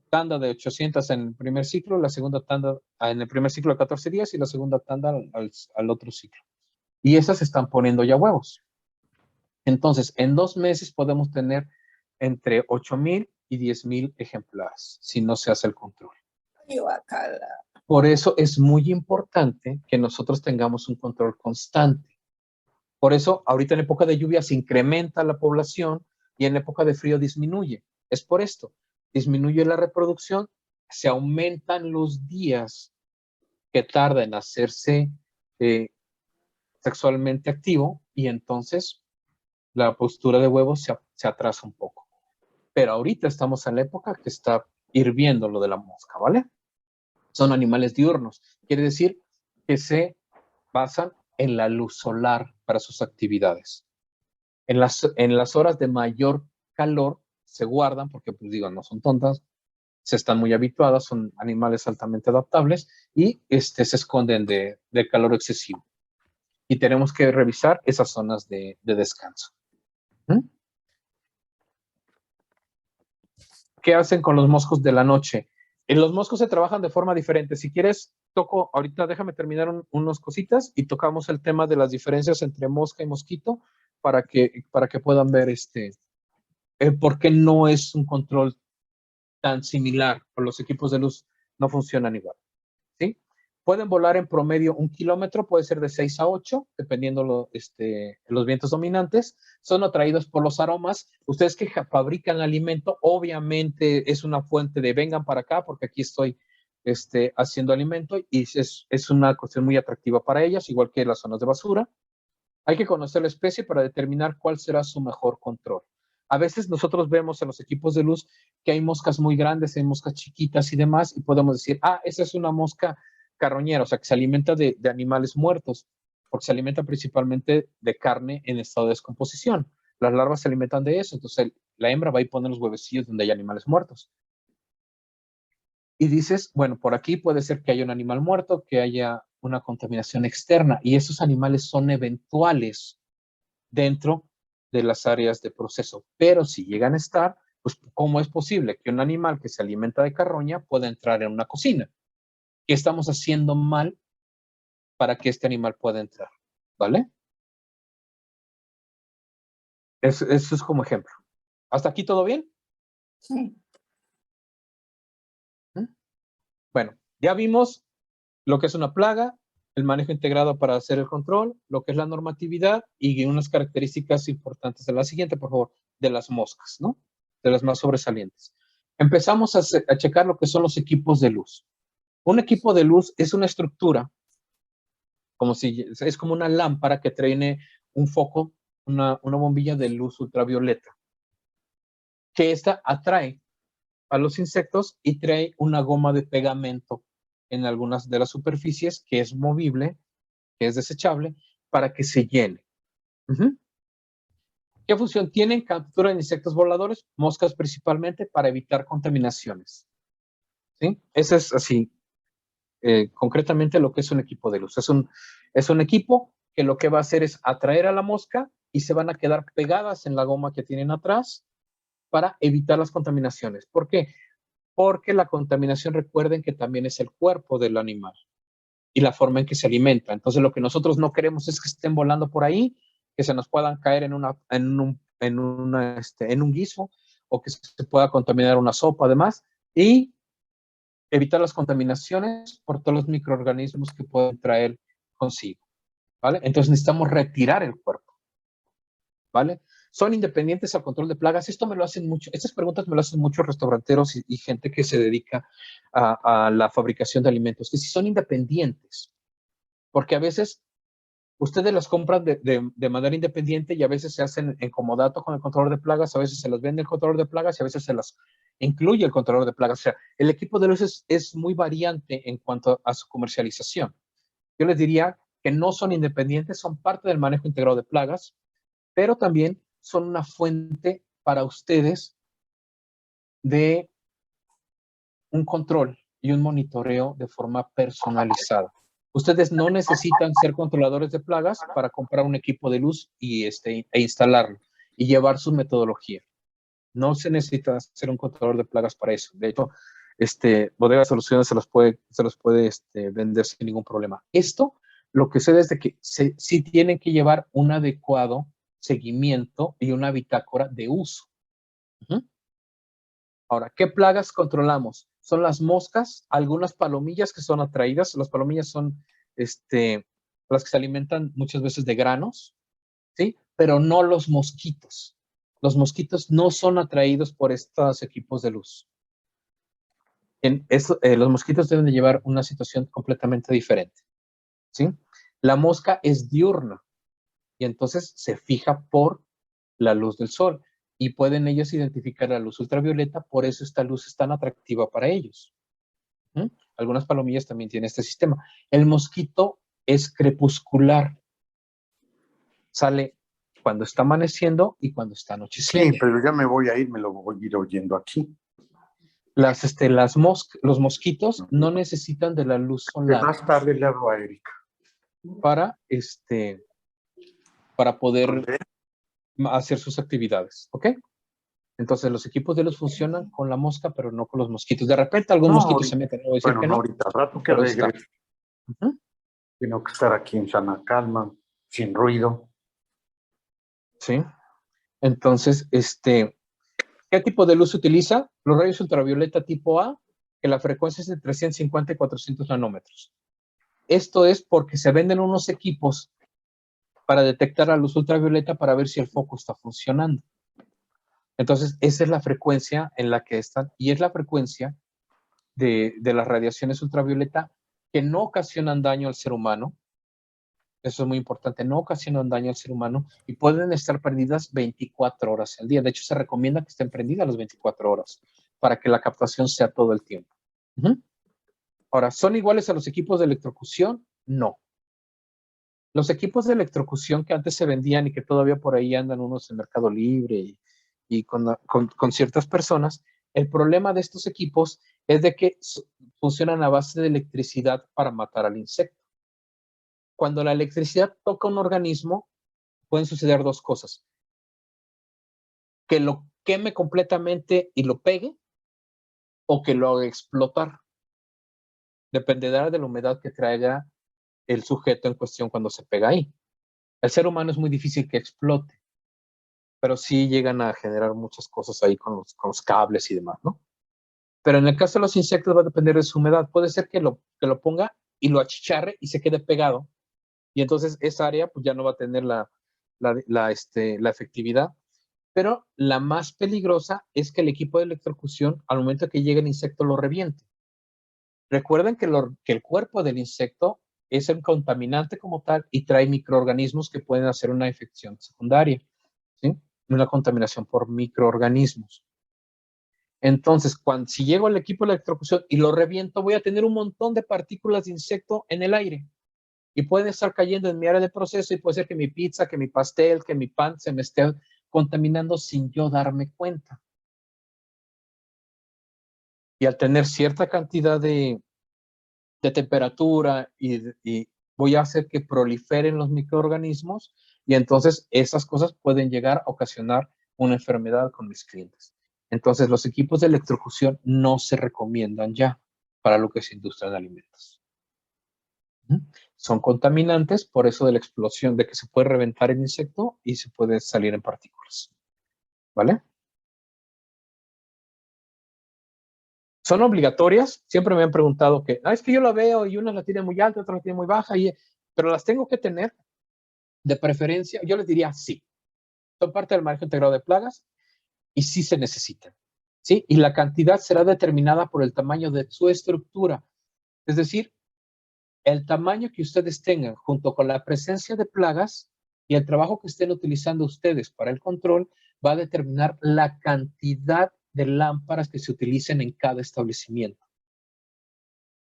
tanda de 800 en el primer ciclo, la segunda tanda en el primer ciclo de 14 días y la segunda tanda al otro ciclo. Y esas están poniendo ya huevos. Entonces, en 2 meses podemos tener entre 8,000 y 10,000 ejemplares, si no se hace el control. Por eso es muy importante que nosotros tengamos un control constante. Por eso, ahorita en época de lluvia se incrementa la población y en época de frío disminuye. Es por esto. Disminuye la reproducción, se aumentan los días que tarda en hacerse sexualmente activo y entonces la postura de huevos se atrasa un poco. Pero ahorita estamos en la época que está hirviendo lo de la mosca, ¿vale? Son animales diurnos. Quiere decir que se basan en la luz solar para sus actividades. En las horas de mayor calor se guardan, porque pues digo, no son tontas, se están muy habituadas, son animales altamente adaptables y se esconden del calor excesivo. Y tenemos que revisar esas zonas de descanso. ¿Qué hacen con los moscos de la noche? Los moscos se trabajan de forma diferente. Si quieres, ahorita déjame terminar unas cositas y tocamos el tema de las diferencias entre mosca y mosquito para que puedan ver por qué no es un control tan similar, o los equipos de luz no funcionan igual. ¿Sí? Pueden volar en promedio 1 kilómetro, puede ser de 6 a 8, dependiendo los vientos dominantes. Son atraídos por los aromas. Ustedes que fabrican alimento, obviamente es una fuente de vengan para acá, porque aquí estoy haciendo alimento, y es una cuestión muy atractiva para ellas, igual que las zonas de basura. Hay que conocer la especie para determinar cuál será su mejor control. A veces nosotros vemos en los equipos de luz que hay moscas muy grandes, hay moscas chiquitas y demás, y podemos decir, esa es una mosca carroñera, o sea, que se alimenta de animales muertos, porque se alimenta principalmente de carne en estado de descomposición. Las larvas se alimentan de eso, entonces la hembra va a ir a poner los huevecillos donde hay animales muertos. Y dices, bueno, por aquí puede ser que haya un animal muerto, que haya una contaminación externa, y esos animales son eventuales dentro de las áreas de proceso. Pero si llegan a estar, pues ¿cómo es posible que un animal que se alimenta de carroña pueda entrar en una cocina? ¿Qué estamos haciendo mal para que este animal pueda entrar? ¿Vale? Eso es como ejemplo. ¿Hasta aquí todo bien? Sí. Bueno, ya vimos lo que es una plaga, el manejo integrado para hacer el control, lo que es la normatividad y unas características importantes de la siguiente, por favor, de las moscas, ¿no? De las más sobresalientes. Empezamos a checar lo que son los equipos de luz. Un equipo de luz es una estructura, es como una lámpara que tiene un foco, una bombilla de luz ultravioleta, que esta atrae a los insectos y trae una goma de pegamento en algunas de las superficies que es movible, que es desechable, para que se llene. ¿Qué función tienen? Captura de insectos voladores, moscas principalmente, para evitar contaminaciones. ¿Sí? Ese es así, concretamente lo que es un equipo de luz. Es un equipo que lo que va a hacer es atraer a la mosca y se van a quedar pegadas en la goma que tienen atrás para evitar las contaminaciones. ¿Por qué? Porque la contaminación, recuerden que también es el cuerpo del animal y la forma en que se alimenta. Entonces, lo que nosotros no queremos es que estén volando por ahí, que se nos puedan caer en un guiso o que se pueda contaminar una sopa, además, y evitar las contaminaciones por todos los microorganismos que pueden traer consigo, ¿vale? Entonces, necesitamos retirar el cuerpo, ¿vale? Son independientes al control de plagas. Esto me lo hacen mucho, estas preguntas me lo hacen muchos restauranteros y gente que se dedica a la fabricación de alimentos, que si son independientes, porque a veces ustedes las compran de manera independiente y a veces se hacen en comodato con el controlador de plagas, a veces se las vende el controlador de plagas y a veces se las incluye el controlador de plagas. O sea, el equipo de luz es muy variante en cuanto a su comercialización. Yo les diría que no son independientes, son parte del manejo integrado de plagas, pero también son una fuente para ustedes de un control y un monitoreo de forma personalizada. Ustedes no necesitan ser controladores de plagas para comprar un equipo de luz e instalarlo y llevar su metodología. No se necesita ser un controlador de plagas para eso. De hecho, Bodega Soluciones se los puede vender sin ningún problema. Esto, lo que sé es de que sí tienen que llevar un adecuado seguimiento y una bitácora de uso. Ahora, ¿qué plagas controlamos? Son las moscas, algunas palomillas que son atraídas. Las palomillas son las que se alimentan muchas veces de granos, ¿sí? Pero no los mosquitos. Los mosquitos no son atraídos por estos equipos de luz. Los mosquitos deben de llevar una situación completamente diferente, ¿sí? La mosca es diurna y entonces se fija por la luz del sol y pueden ellos identificar la luz ultravioleta, por eso esta luz es tan atractiva para ellos. Algunas palomillas también tienen este sistema. El mosquito es crepuscular. Sale cuando está amaneciendo y cuando está anocheciendo. Sí, pero ya me voy a ir, me lo voy a ir oyendo aquí. Los mosquitos no necesitan de la luz solar. Más tarde le hablo a Erika. Para poder hacer sus actividades, ¿ok? Entonces los equipos de luz funcionan con la mosca, pero no con los mosquitos. De repente algún mosquito se mete, no voy a decir que no. Ahorita, al rato que regrese. Tengo que estar aquí en sana calma, sin ruido. Sí. Entonces, ¿qué tipo de luz se utiliza? Los rayos ultravioleta tipo A, que la frecuencia es de 350 y 400 nanómetros. Esto es porque se venden unos equipos para detectar la luz ultravioleta para ver si el foco está funcionando. Entonces, esa es la frecuencia en la que están, y es la frecuencia de las radiaciones ultravioleta que no ocasionan daño al ser humano. Eso es muy importante, no ocasionan daño al ser humano y pueden estar prendidas 24 horas al día. De hecho, se recomienda que estén prendidas las 24 horas para que la captación sea todo el tiempo. Ahora, ¿son iguales a los equipos de electrocución? No. Los equipos de electrocución que antes se vendían y que todavía por ahí andan unos en Mercado Libre y con ciertas personas, el problema de estos equipos es de que funcionan a base de electricidad para matar al insecto. Cuando la electricidad toca un organismo, pueden suceder dos cosas. que lo queme completamente y lo pegue, o que lo haga explotar. Dependerá de la humedad que traiga el sujeto en cuestión cuando se pega ahí. El ser humano es muy difícil que explote, pero sí llegan a generar muchas cosas ahí con los cables y demás, ¿no? Pero en el caso de los insectos va a depender de su humedad. Puede ser que lo ponga y lo achicharre y se quede pegado, y entonces esa área pues ya no va a tener la efectividad. Pero la más peligrosa es que el equipo de electrocución, al momento que llegue el insecto, lo reviente. Recuerden que el cuerpo del insecto es un contaminante como tal y trae microorganismos que pueden hacer una infección secundaria, ¿sí? Una contaminación por microorganismos. Entonces, si llego al equipo de electrocución y lo reviento, voy a tener un montón de partículas de insecto en el aire y pueden estar cayendo en mi área de proceso, y puede ser que mi pizza, que mi pastel, que mi pan se me esté contaminando sin yo darme cuenta. Y al tener cierta cantidad de temperatura y voy a hacer que proliferen los microorganismos, y entonces esas cosas pueden llegar a ocasionar una enfermedad con mis clientes. Entonces los equipos de electrocución no se recomiendan ya para lo que es industria de alimentos. Son contaminantes, por eso de la explosión, de que se puede reventar el insecto y se puede salir en partículas. ¿Vale? Son obligatorias. Siempre me han preguntado que, es que yo la veo y una la tiene muy alta, otra la tiene muy baja, pero las tengo que tener de preferencia. Yo les diría sí. Son parte del manejo integrado de plagas y sí se necesitan. ¿Sí? Y la cantidad será determinada por el tamaño de su estructura. Es decir, el tamaño que ustedes tengan junto con la presencia de plagas y el trabajo que estén utilizando ustedes para el control va a determinar la cantidad de lámparas que se utilicen en cada establecimiento.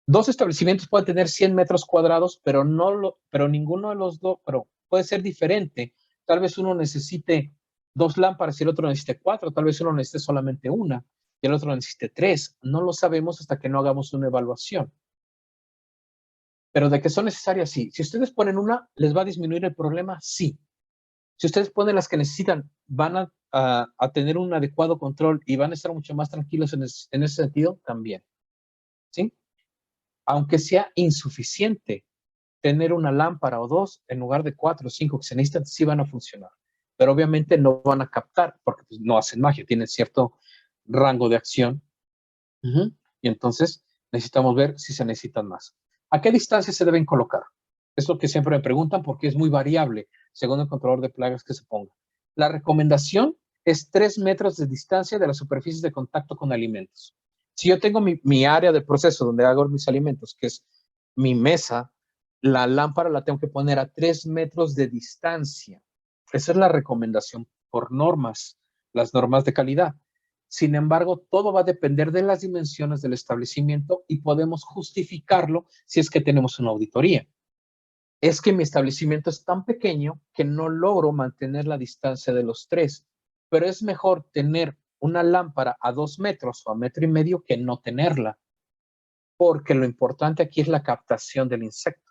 Dos establecimientos pueden tener 100 metros cuadrados, pero ninguno de los dos, pero puede ser diferente. Tal vez uno necesite 2 lámparas y el otro necesite 4, tal vez uno necesite solamente una y el otro necesite 3. No lo sabemos hasta que no hagamos una evaluación. Pero de que son necesarias, sí. Si ustedes ponen una, ¿les va a disminuir el problema? Sí. Si ustedes ponen las que necesitan, van a tener un adecuado control y van a estar mucho más tranquilos en ese sentido también. ¿Sí? Aunque sea insuficiente tener una lámpara o 2 en lugar de 4 o 5 que se necesitan, sí van a funcionar. Pero obviamente no van a captar porque pues, no hacen magia, tienen cierto rango de acción. Y entonces necesitamos ver si se necesitan más. ¿A qué distancia se deben colocar? Es lo que siempre me preguntan porque es muy variable según el controlador de plagas que se ponga. La recomendación es 3 metros de distancia de las superficies de contacto con alimentos. Si yo tengo mi área de proceso donde hago mis alimentos, que es mi mesa, la lámpara la tengo que poner a 3 metros de distancia. Esa es la recomendación por normas, las normas de calidad. Sin embargo, todo va a depender de las dimensiones del establecimiento y podemos justificarlo si es que tenemos una auditoría. Es que mi establecimiento es tan pequeño que no logro mantener la distancia de los 3, pero es mejor tener una lámpara a 2 metros o a 1,5 metros que no tenerla, porque lo importante aquí es la captación del insecto.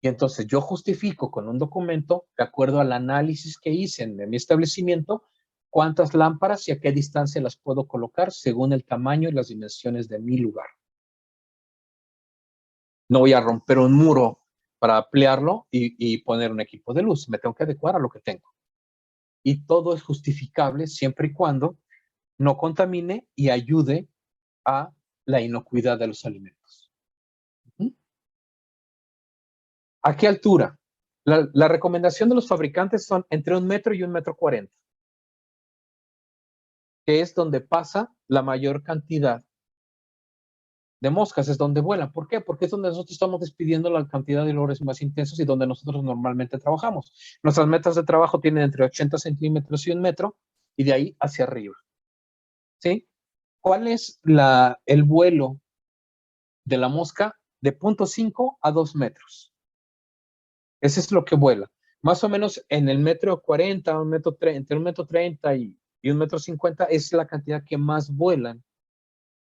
Y entonces yo justifico con un documento, de acuerdo al análisis que hice en mi establecimiento, cuántas lámparas y a qué distancia las puedo colocar según el tamaño y las dimensiones de mi lugar. No voy a romper un muro para ampliarlo y poner un equipo de luz. Me tengo que adecuar a lo que tengo. Y todo es justificable siempre y cuando no contamine y ayude a la inocuidad de los alimentos. ¿A qué altura? La recomendación de los fabricantes son entre 1 metro y 1,40 metros, que es donde pasa la mayor cantidad de moscas, es donde vuelan. ¿Por qué? Porque es donde nosotros estamos despidiendo la cantidad de olores más intensos y donde nosotros normalmente trabajamos. Nuestras metas de trabajo tienen entre 80 centímetros y 1 metro y de ahí hacia arriba. ¿Sí? ¿Cuál es el vuelo de la mosca? De 0.5 a 2 metros. Ese es lo que vuela. Más o menos en el 1,40 metro, entre 1,30 metro y 1,50 metro es la cantidad que más vuelan.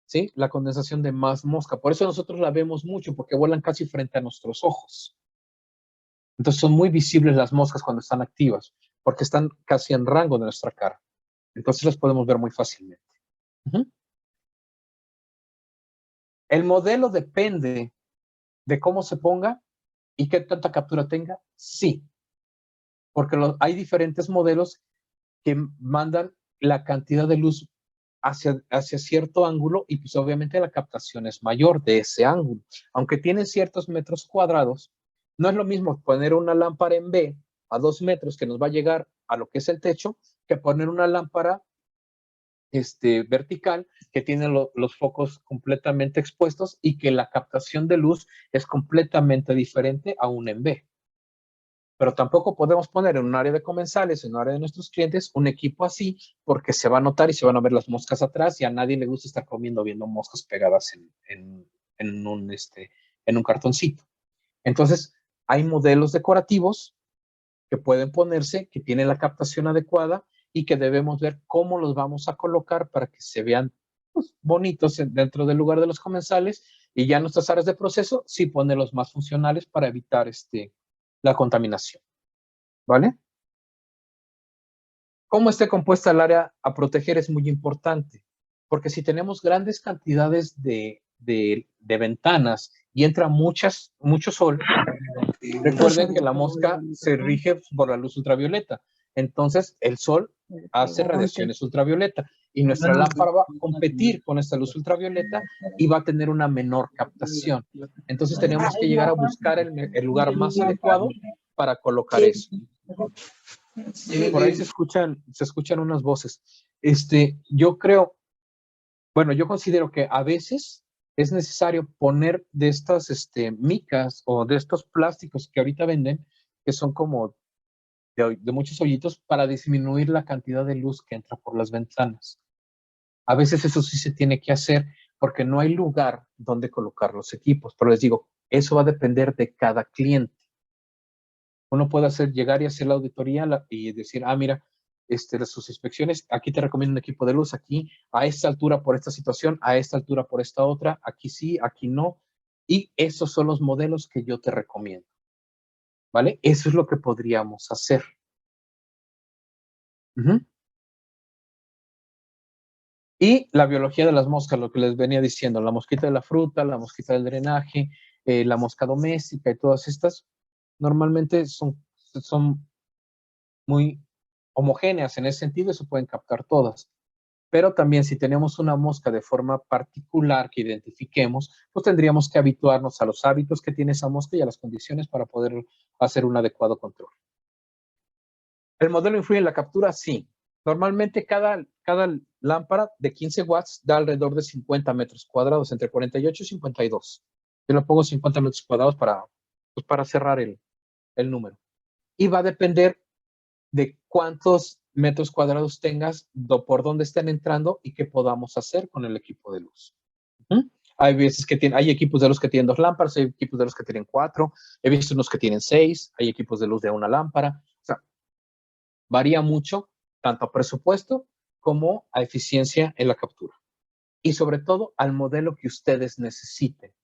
¿Sí? La condensación de más mosca. Por eso nosotros la vemos mucho, porque vuelan casi frente a nuestros ojos. Entonces son muy visibles las moscas cuando están activas. porque están casi en rango de nuestra cara. Entonces las podemos ver muy fácilmente. El modelo depende de cómo se ponga y qué tanta captura tenga, sí. Porque hay diferentes modelos que mandan la cantidad de luz hacia cierto ángulo y pues obviamente la captación es mayor de ese ángulo. Aunque tienen ciertos metros cuadrados, no es lo mismo poner una lámpara en B a 2 metros que nos va a llegar a lo que es el techo que poner una lámpara vertical que tiene los focos completamente expuestos y que la captación de luz es completamente diferente a un en B. Pero tampoco podemos poner en un área de comensales, en un área de nuestros clientes, un equipo así, porque se va a notar y se van a ver las moscas atrás y a nadie le gusta estar comiendo viendo moscas pegadas en un cartoncito. Entonces, hay modelos decorativos que pueden ponerse, que tienen la captación adecuada y que debemos ver cómo los vamos a colocar para que se vean pues, bonitos dentro del lugar de los comensales, y ya nuestras áreas de proceso sí ponerlos más funcionales para evitar la contaminación. ¿Vale? Cómo esté compuesta el área a proteger es muy importante, porque si tenemos grandes cantidades de ventanas y entra mucho sol, recuerden que la mosca se rige por la luz ultravioleta. Entonces, el sol hace radiaciones ultravioleta y nuestra lámpara va a competir con esta luz ultravioleta y va a tener una menor captación. Entonces, tenemos que llegar a buscar el lugar más adecuado para colocar eso. Por ahí se escuchan unas voces. Yo considero que a veces es necesario poner de estas micas o de estos plásticos que ahorita venden, que son como de muchos hoyitos, para disminuir la cantidad de luz que entra por las ventanas. A veces eso sí se tiene que hacer porque no hay lugar donde colocar los equipos. Pero les digo, eso va a depender de cada cliente. Uno puede llegar y hacer la auditoría y decir, mira, sus inspecciones, aquí te recomiendo un equipo de luz, aquí a esta altura por esta situación, a esta altura por esta otra, aquí sí, aquí no. Y esos son los modelos que yo te recomiendo. ¿Vale? Eso es lo que podríamos hacer. Y la biología de las moscas, lo que les venía diciendo, la mosquita de la fruta, la mosquita del drenaje, la mosca doméstica y todas estas, normalmente son muy homogéneas en ese sentido y se pueden captar todas. Pero también si tenemos una mosca de forma particular que identifiquemos, pues tendríamos que habituarnos a los hábitos que tiene esa mosca y a las condiciones para poder hacer un adecuado control. ¿El modelo influye en la captura? Sí. Normalmente cada lámpara de 15 watts da alrededor de 50 metros cuadrados, entre 48 y 52. Yo le pongo 50 metros cuadrados para cerrar el número. Y va a depender de cuántos metros cuadrados tengas, por dónde estén entrando y qué podamos hacer con el equipo de luz. Hay veces que hay equipos de luz que tienen 2 lámparas, hay equipos de luz que tienen 4, he visto unos que tienen 6, hay equipos de luz de 1 lámpara. O sea, varía mucho, tanto a presupuesto como a eficiencia en la captura. Y sobre todo al modelo que ustedes necesiten.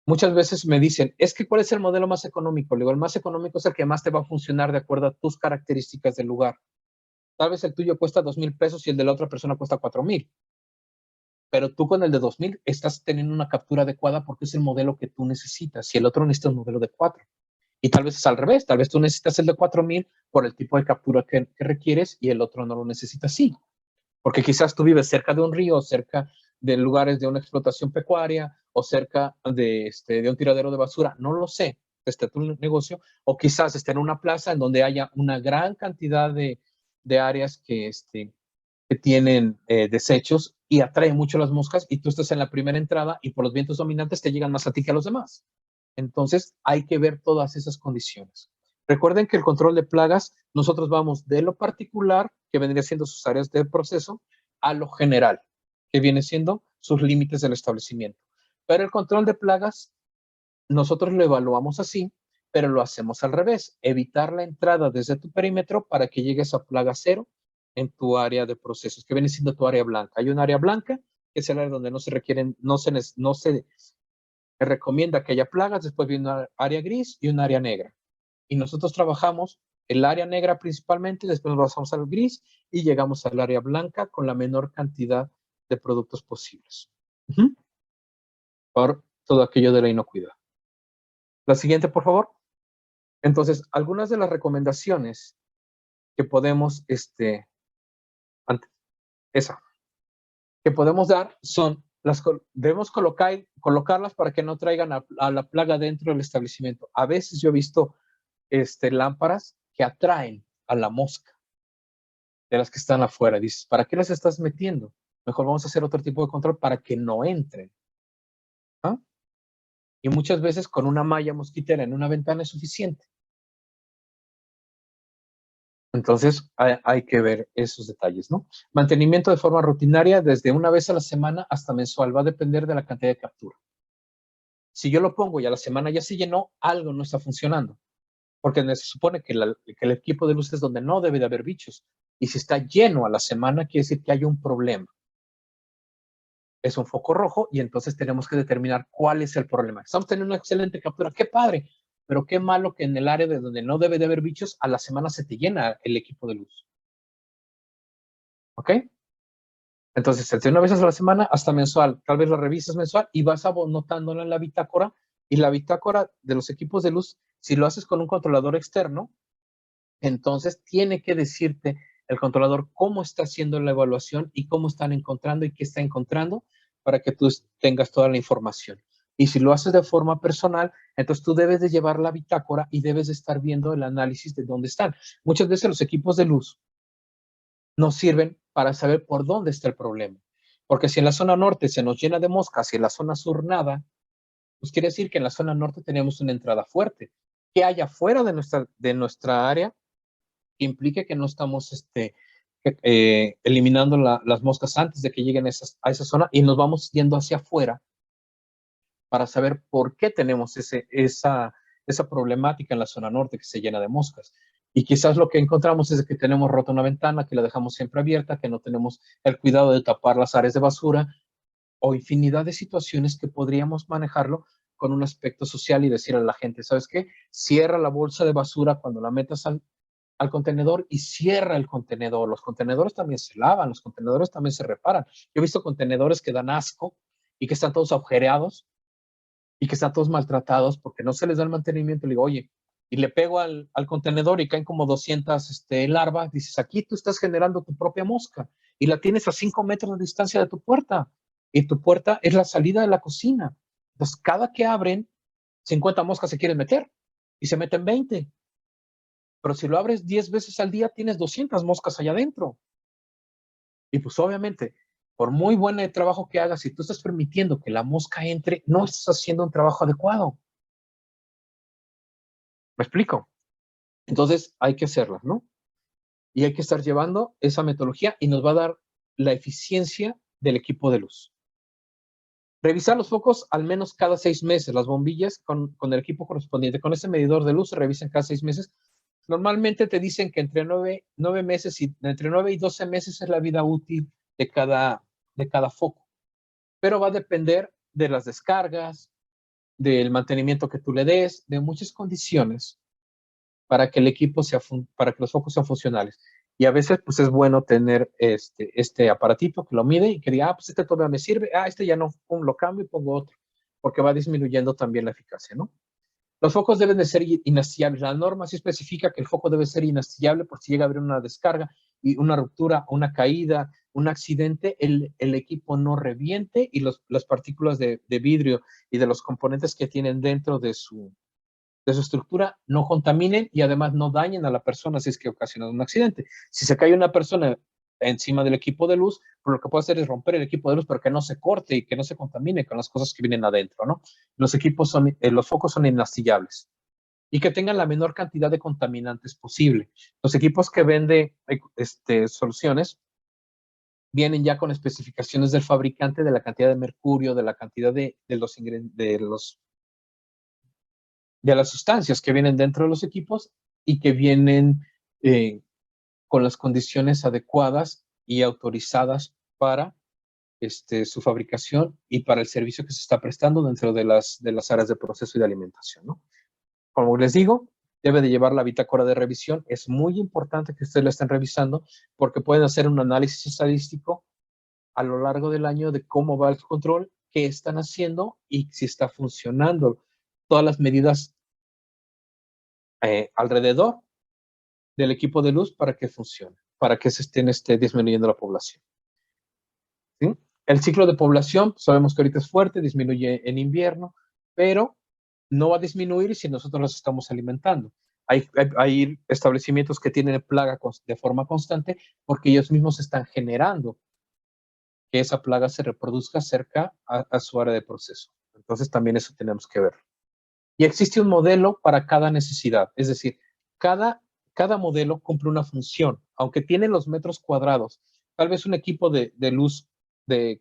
Muchas veces me dicen, es que ¿cuál es el modelo más económico? Le digo, el más económico es el que más te va a funcionar de acuerdo a tus características del lugar. Tal vez el tuyo cuesta 2,000 pesos y el de la otra persona cuesta 4,000. Pero tú con el de 2,000 estás teniendo una captura adecuada porque es el modelo que tú necesitas y el otro necesita un modelo de 4. Y tal vez es al revés, tal vez tú necesitas el de 4,000 por el tipo de captura que requieres y el otro no lo necesita así. Porque quizás tú vives cerca de un río, cerca de lugares de una explotación pecuaria o cerca de un tiradero de basura, no lo sé, tu negocio, o quizás esté en una plaza en donde haya una gran cantidad de áreas que tienen desechos y atraen mucho las moscas y tú estás en la primera entrada y por los vientos dominantes te llegan más a ti que a los demás. Entonces hay que ver todas esas condiciones. Recuerden que el control de plagas, nosotros vamos de lo particular, que vendría siendo sus áreas de proceso, a lo general, que viene siendo sus límites del establecimiento. Pero el control de plagas, nosotros lo evaluamos así, pero lo hacemos al revés. Evitar la entrada desde tu perímetro para que llegues a plaga cero en tu área de procesos, que viene siendo tu área blanca. Hay un área blanca, que es el área donde no se recomienda que haya plagas, después viene una área gris y un área negra. Y nosotros trabajamos el área negra principalmente, después nos pasamos al gris y llegamos al área blanca con la menor cantidad de productos posibles. Por todo aquello de la inocuidad. La siguiente, por favor. Entonces, algunas de las recomendaciones que podemos, que podemos dar son, debemos colocarlas para que no traigan a la plaga dentro del establecimiento. A veces yo he visto lámparas que atraen a la mosca de las que están afuera. Dices, ¿para qué las estás metiendo? Mejor vamos a hacer otro tipo de control para que no entren. ¿Ah? Y muchas veces con una malla mosquitera en una ventana es suficiente. Entonces hay que ver esos detalles, ¿no? Mantenimiento de forma rutinaria desde una vez a la semana hasta mensual. Va a depender de la cantidad de captura. Si yo lo pongo y a la semana ya se llenó, algo no está funcionando. Porque se supone que el equipo de luz es donde no debe de haber bichos. Y si está lleno a la semana, quiere decir que hay un problema. Es un foco rojo y entonces tenemos que determinar cuál es el problema. Estamos teniendo una excelente captura. ¡Qué padre! Pero qué malo que en el área de donde no debe de haber bichos, a la semana se te llena el equipo de luz. ¿Ok? Entonces, desde una vez a la semana hasta mensual. Tal vez lo revisas mensual y vas anotándola en la bitácora. Y la bitácora de los equipos de luz, si lo haces con un controlador externo, entonces tiene que decirte el controlador cómo está haciendo la evaluación y cómo están encontrando y qué está encontrando para que tú tengas toda la información. Y si lo haces de forma personal, entonces tú debes de llevar la bitácora y debes de estar viendo el análisis de dónde están. Muchas veces los equipos de luz nos sirven para saber por dónde está el problema. Porque si en la zona norte se nos llena de moscas y en la zona sur nada, pues quiere decir que en la zona norte tenemos una entrada fuerte. ¿Qué hay afuera de nuestra área? Que implique que no estamos eliminando las moscas antes de que lleguen a esa zona y nos vamos yendo hacia afuera para saber por qué tenemos esa problemática en la zona norte que se llena de moscas. Y quizás lo que encontramos es que tenemos rota una ventana, que la dejamos siempre abierta, que no tenemos el cuidado de tapar las áreas de basura o infinidad de situaciones que podríamos manejarlo con un aspecto social y decir a la gente, ¿sabes qué? Cierra la bolsa de basura cuando la metas al contenedor y cierra el contenedor. Los contenedores también se lavan, los contenedores también se reparan. Yo he visto contenedores que dan asco y que están todos agujereados y que están todos maltratados porque no se les da el mantenimiento. Le digo, oye, y le pego al contenedor y caen como 200 larvas. Dices, aquí tú estás generando tu propia mosca y la tienes a 5 metros de distancia de tu puerta. Y tu puerta es la salida de la cocina. Entonces, cada que abren, 50 moscas se quieren meter y se meten 20. Pero si lo abres 10 veces al día, tienes 200 moscas allá adentro. Y pues obviamente, por muy buen trabajo que hagas, si tú estás permitiendo que la mosca entre, no estás haciendo un trabajo adecuado. ¿Me explico? Entonces hay que hacerlas, ¿no? Y hay que estar llevando esa metodología y nos va a dar la eficiencia del equipo de luz. Revisar los focos al menos cada 6 meses. Las bombillas con el equipo correspondiente. Con ese medidor de luz se revisan cada 6 meses. Normalmente te dicen que entre 9 meses y entre 9 y 12 meses es la vida útil de cada foco. Pero va a depender de las descargas, del mantenimiento que tú le des, de muchas condiciones para que el equipo para que los focos sean funcionales. Y a veces pues es bueno tener este aparatito que lo mide y que diga, pues este todavía me sirve, este ya no, lo cambio y pongo otro, porque va disminuyendo también la eficacia, ¿no? Los focos deben de ser inastillables. La norma sí especifica que el foco debe ser inastillable por si llega a haber una descarga y una ruptura, una caída, un accidente, el equipo no reviente y las partículas de vidrio y de los componentes que tienen dentro de su estructura no contaminen y además no dañen a la persona si es que ocasiona un accidente. Si se cae una persona encima del equipo de luz, pues lo que puede hacer es romper el equipo de luz para que no se corte y que no se contamine con las cosas que vienen adentro, ¿no? Los focos son inastillables y que tengan la menor cantidad de contaminantes posible. Los equipos que vende soluciones vienen ya con especificaciones del fabricante de la cantidad de mercurio, de la cantidad de las sustancias que vienen dentro de los equipos y que vienen con las condiciones adecuadas y autorizadas para su fabricación y para el servicio que se está prestando dentro de las áreas de proceso y de alimentación, ¿no? Como les digo, debe de llevar la bitácora de revisión. Es muy importante que ustedes la estén revisando porque pueden hacer un análisis estadístico a lo largo del año de cómo va el control, qué están haciendo y si está funcionando. Todas las medidas alrededor del equipo de luz para que funcione, para que se esté disminuyendo la población. ¿Sí? El ciclo de población, sabemos que ahorita es fuerte, disminuye en invierno, pero no va a disminuir si nosotros los estamos alimentando. Hay establecimientos que tienen plaga de forma constante porque ellos mismos están generando que esa plaga se reproduzca cerca a su área de proceso. Entonces también eso tenemos que ver. Y existe un modelo para cada necesidad, es decir, cada modelo cumple una función, aunque tiene los metros cuadrados. Tal vez un equipo de luz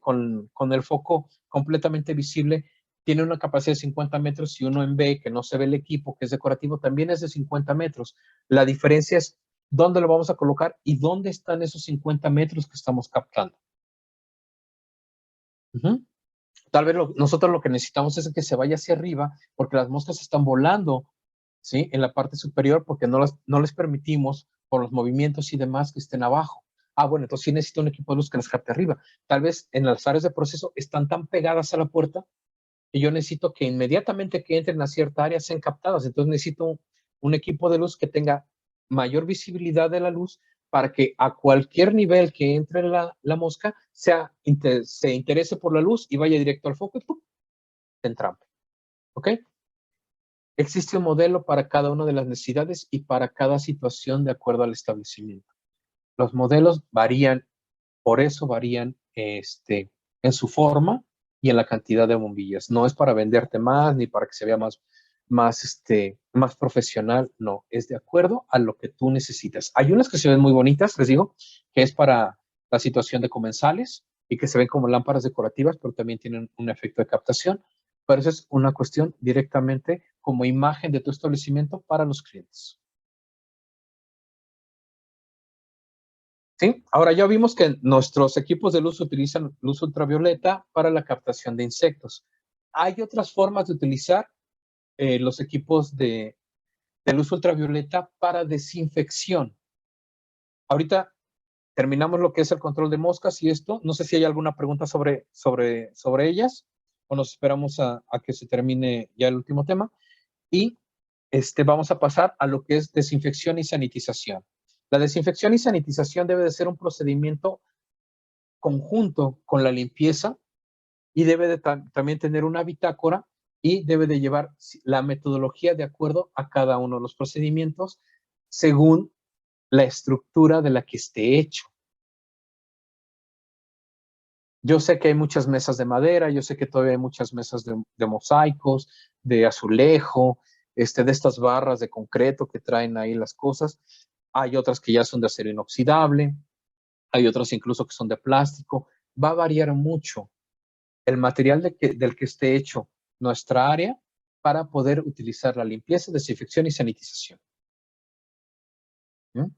con el foco completamente visible tiene una capacidad de 50 metros y uno en B, que no se ve el equipo, que es decorativo, también es de 50 metros. La diferencia es dónde lo vamos a colocar y dónde están esos 50 metros que estamos captando. Tal vez nosotros lo que necesitamos es que se vaya hacia arriba porque las moscas están volando, ¿sí? En la parte superior porque no les permitimos por los movimientos y demás que estén abajo. Bueno, entonces sí necesito un equipo de luz que las capte arriba. Tal vez en las áreas de proceso están tan pegadas a la puerta que yo necesito que inmediatamente que entren a cierta área sean captadas. Entonces necesito un equipo de luz que tenga mayor visibilidad de la luz para que a cualquier nivel que entre la mosca se interese por la luz y vaya directo al foco y ¡pum!, se entrampe. ¿Ok? Existe un modelo para cada una de las necesidades y para cada situación de acuerdo al establecimiento. Los modelos varían, por eso varían en su forma y en la cantidad de bombillas. No es para venderte más ni para que se vea más profesional, no, es de acuerdo a lo que tú necesitas. Hay unas que se ven muy bonitas, les digo, que es para la situación de comensales y que se ven como lámparas decorativas, pero también tienen un efecto de captación. Pero eso es una cuestión directamente como imagen de tu establecimiento para los clientes. ¿Sí? Ahora ya vimos que nuestros equipos de luz utilizan luz ultravioleta para la captación de insectos. Hay otras formas de utilizar los equipos de luz ultravioleta para desinfección. Ahorita terminamos lo que es el control de moscas y esto. No sé si hay alguna pregunta sobre ellas o nos esperamos a que se termine ya el último tema. Y vamos a pasar a lo que es desinfección y sanitización. La desinfección y sanitización debe de ser un procedimiento conjunto con la limpieza y debe de también tener una bitácora y debe de llevar la metodología de acuerdo a cada uno de los procedimientos según la estructura de la que esté hecho. Yo sé que hay muchas mesas de madera, yo sé que todavía hay muchas mesas de mosaicos, de azulejo, de estas barras de concreto que traen ahí las cosas. Hay otras que ya son de acero inoxidable, hay otras incluso que son de plástico. Va a variar mucho el material del que esté hecho nuestra área para poder utilizar la limpieza, desinfección y sanitización. ¿Mm?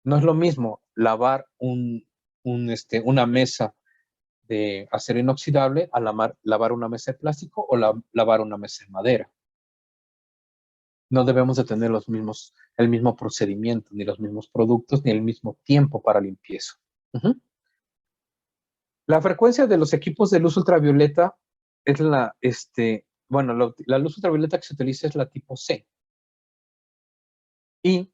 No es lo mismo lavar una mesa de acero inoxidable a lavar una mesa de plástico o lavar una mesa de madera. No debemos de tener el mismo procedimiento, ni los mismos productos, ni el mismo tiempo para limpieza. La frecuencia de los equipos de luz ultravioleta es la luz ultravioleta que se utiliza es la tipo C. Y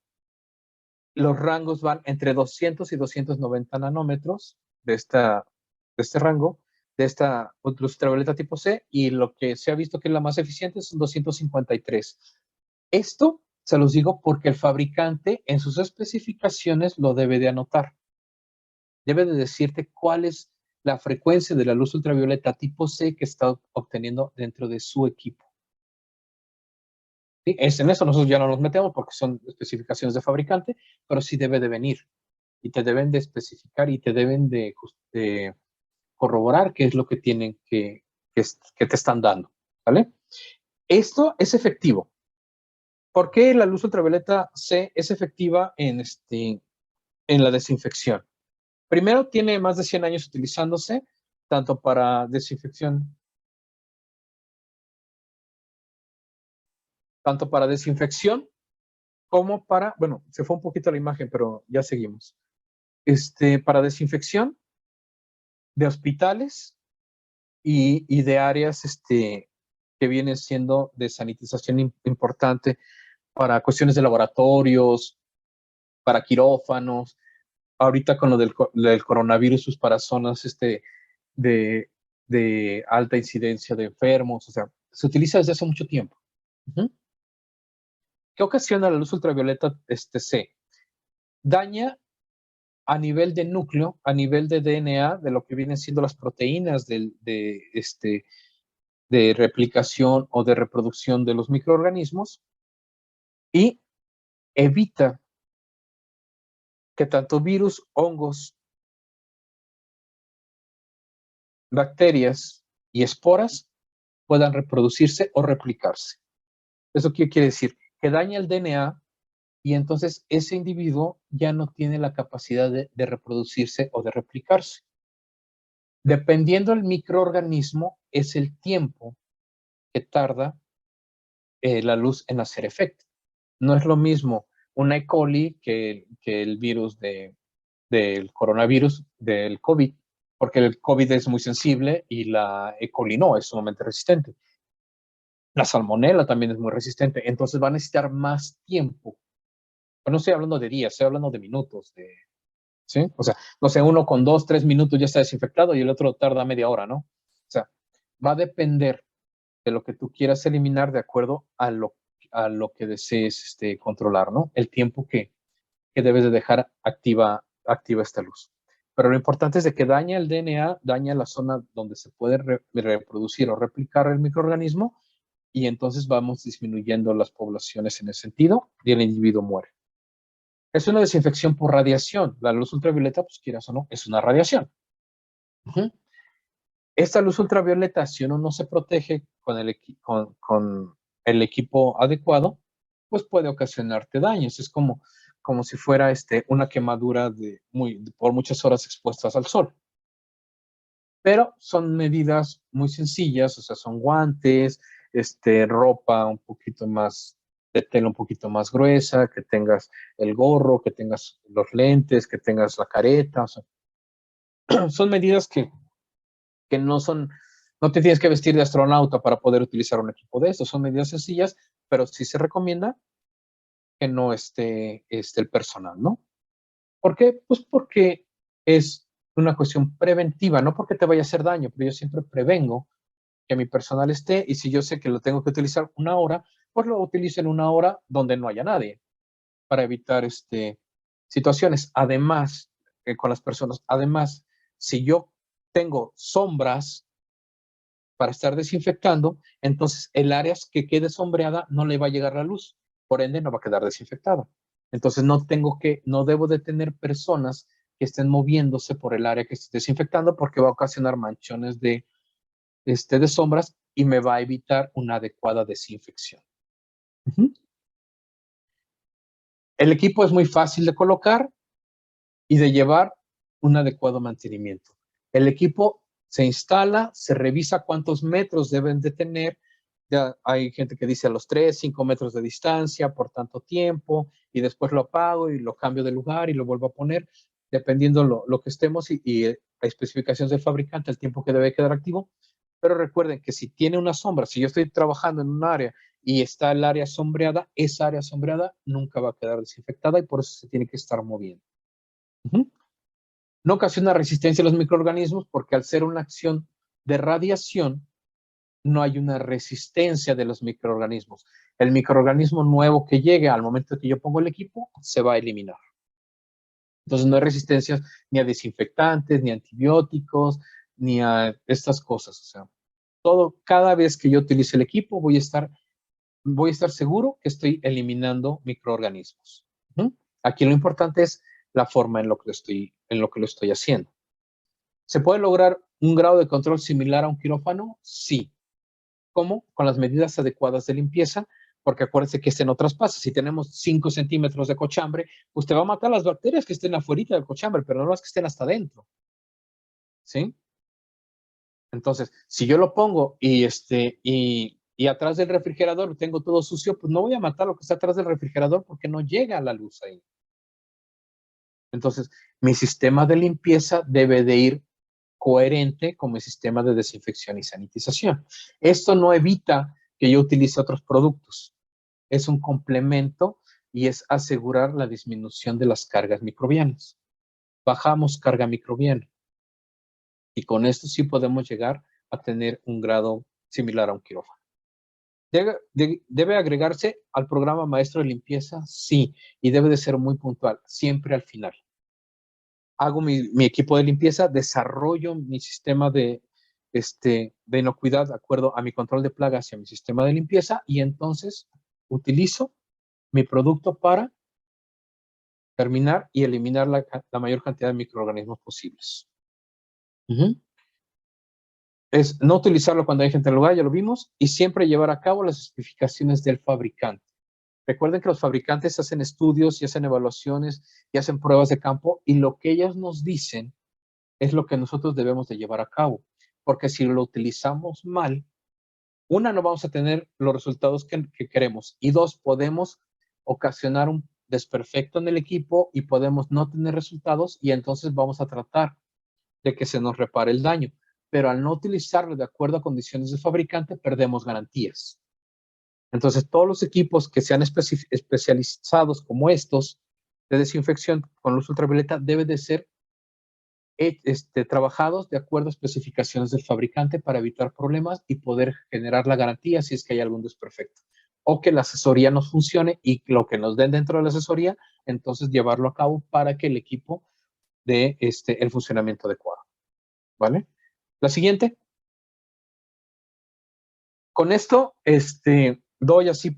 los rangos van entre 200 y 290 nanómetros de este rango, de esta luz ultravioleta tipo C, y lo que se ha visto que es la más eficiente son 253. Esto se los digo porque el fabricante en sus especificaciones lo debe de anotar. Debe de decirte cuál es la frecuencia de la luz ultravioleta tipo C que está obteniendo dentro de su equipo. ¿Sí? En eso nosotros ya no nos metemos porque son especificaciones de fabricante, pero sí debe de venir. Y te deben de especificar y te deben de corroborar qué es lo que tienen que te están dando. ¿Vale? Esto es efectivo. ¿Por qué la luz ultravioleta C es efectiva en la desinfección? Primero, tiene más de 100 años utilizándose, tanto para desinfección como para, bueno, se fue un poquito la imagen, pero ya seguimos. Para desinfección de hospitales y de áreas que vienen siendo de sanitización importante para cuestiones de laboratorios, para quirófanos, ahorita con lo del coronavirus, pues para zonas de alta incidencia de enfermos, o sea, se utiliza desde hace mucho tiempo. ¿Qué ocasiona la luz ultravioleta C? Daña a nivel de núcleo, a nivel de DNA, de lo que vienen siendo las proteínas de replicación o de reproducción de los microorganismos, y evita que tanto virus, hongos, bacterias y esporas puedan reproducirse o replicarse. ¿Eso qué quiere decir? Que daña el DNA y entonces ese individuo ya no tiene la capacidad de reproducirse o de replicarse. Dependiendo del microorganismo, es el tiempo que tarda la luz en hacer efecto. No es lo mismo una E. coli que el virus del coronavirus, del COVID, porque el COVID es muy sensible y la E. coli no, es sumamente resistente. La salmonela también es muy resistente, entonces va a necesitar más tiempo. Pero no estoy hablando de días, estoy hablando de minutos. ¿Sí? O sea, no sé, uno con 2, 3 minutos ya está desinfectado y el otro tarda media hora, ¿no? O sea, va a depender de lo que tú quieras eliminar de acuerdo a lo que desees controlar, ¿no? El tiempo que debes de dejar activa esta luz. Pero lo importante es de que daña el DNA, daña la zona donde se puede reproducir o replicar el microorganismo, y entonces vamos disminuyendo las poblaciones en ese sentido y el individuo muere. Es una desinfección por radiación. La luz ultravioleta, pues quieras o no, es una radiación. Esta luz ultravioleta, si uno no se protege con el equipo adecuado, pues puede ocasionarte daños. Es como si fuera una quemadura por muchas horas expuestas al sol. Pero son medidas muy sencillas, o sea, son guantes, ropa un poquito más de tela un poquito más gruesa, que tengas el gorro, que tengas los lentes, que tengas la careta, o sea, son medidas que no te tienes que vestir de astronauta para poder utilizar un equipo de estos, son medidas sencillas, pero sí se recomienda que no esté el personal, ¿no? ¿Por qué? Pues porque es una cuestión preventiva, no porque te vaya a hacer daño, pero yo siempre prevengo que mi personal esté, y si yo sé que lo tengo que utilizar una hora, pues lo utilizo en una hora donde no haya nadie, para evitar situaciones. Además, con las personas, además, si yo tengo sombras para estar desinfectando, entonces el área que quede sombreada no le va a llegar la luz, por ende no va a quedar desinfectada. Entonces no debo de tener personas que estén moviéndose por el área que estoy desinfectando, porque va a ocasionar manchones de sombras y me va a evitar una adecuada desinfección. El equipo es muy fácil de colocar y de llevar un adecuado mantenimiento. El equipo se instala, se revisa cuántos metros deben de tener. Ya hay gente que dice a los 3, 5 metros de distancia por tanto tiempo, y después lo apago y lo cambio de lugar y lo vuelvo a poner, dependiendo lo que estemos y especificaciones del fabricante, el tiempo que debe quedar activo. Pero recuerden que si tiene una sombra, si yo estoy trabajando en un área y está el área sombreada, esa área sombreada nunca va a quedar desinfectada y por eso se tiene que estar moviendo. No ocasiona resistencia a los microorganismos porque al ser una acción de radiación, no hay una resistencia de los microorganismos. El microorganismo nuevo que llegue al momento que yo pongo el equipo se va a eliminar. Entonces no hay resistencia ni a desinfectantes, ni a antibióticos, ni a estas cosas. O sea, cada vez que yo utilice el equipo voy a estar seguro que estoy eliminando microorganismos. Aquí lo importante es la forma en lo que lo estoy haciendo. ¿Se puede lograr un grado de control similar a un quirófano? Sí. ¿Cómo? Con las medidas adecuadas de limpieza, porque acuérdense que no traspasa. Si tenemos 5 centímetros de cochambre, usted va a matar las bacterias que estén afuera del cochambre, pero no las que estén hasta adentro. ¿Sí? Entonces, si yo lo pongo y y atrás del refrigerador tengo todo sucio, pues no voy a matar lo que está atrás del refrigerador porque no llega la luz ahí. Entonces, mi sistema de limpieza debe de ir coherente con mi sistema de desinfección y sanitización. Esto no evita que yo utilice otros productos. Es un complemento y es asegurar la disminución de las cargas microbianas. Bajamos carga microbiana y con esto sí podemos llegar a tener un grado similar a un quirófano. ¿Debe agregarse al programa maestro de limpieza? Sí, y debe de ser muy puntual, siempre al final. Hago mi equipo de limpieza, desarrollo mi sistema de inocuidad de acuerdo a mi control de plagas y a mi sistema de limpieza, y entonces utilizo mi producto para terminar y eliminar la mayor cantidad de microorganismos posibles. Es no utilizarlo cuando hay gente en el lugar, ya lo vimos, y siempre llevar a cabo las especificaciones del fabricante. Recuerden que los fabricantes hacen estudios y hacen evaluaciones y hacen pruebas de campo, y lo que ellos nos dicen es lo que nosotros debemos de llevar a cabo, porque si lo utilizamos mal, una, no vamos a tener los resultados que queremos, y dos, podemos ocasionar un desperfecto en el equipo y podemos no tener resultados, y entonces vamos a tratar de que se nos repare el daño, pero al no utilizarlo de acuerdo a condiciones de fabricante, perdemos garantías. Entonces, todos los equipos que sean especializados como estos de desinfección con luz ultravioleta deben de ser trabajados de acuerdo a especificaciones del fabricante para evitar problemas y poder generar la garantía si es que hay algún desperfecto. O que la asesoría nos funcione y lo que nos den dentro de la asesoría, entonces llevarlo a cabo para que el equipo dé el funcionamiento adecuado. ¿Vale? La siguiente. Con esto, doy así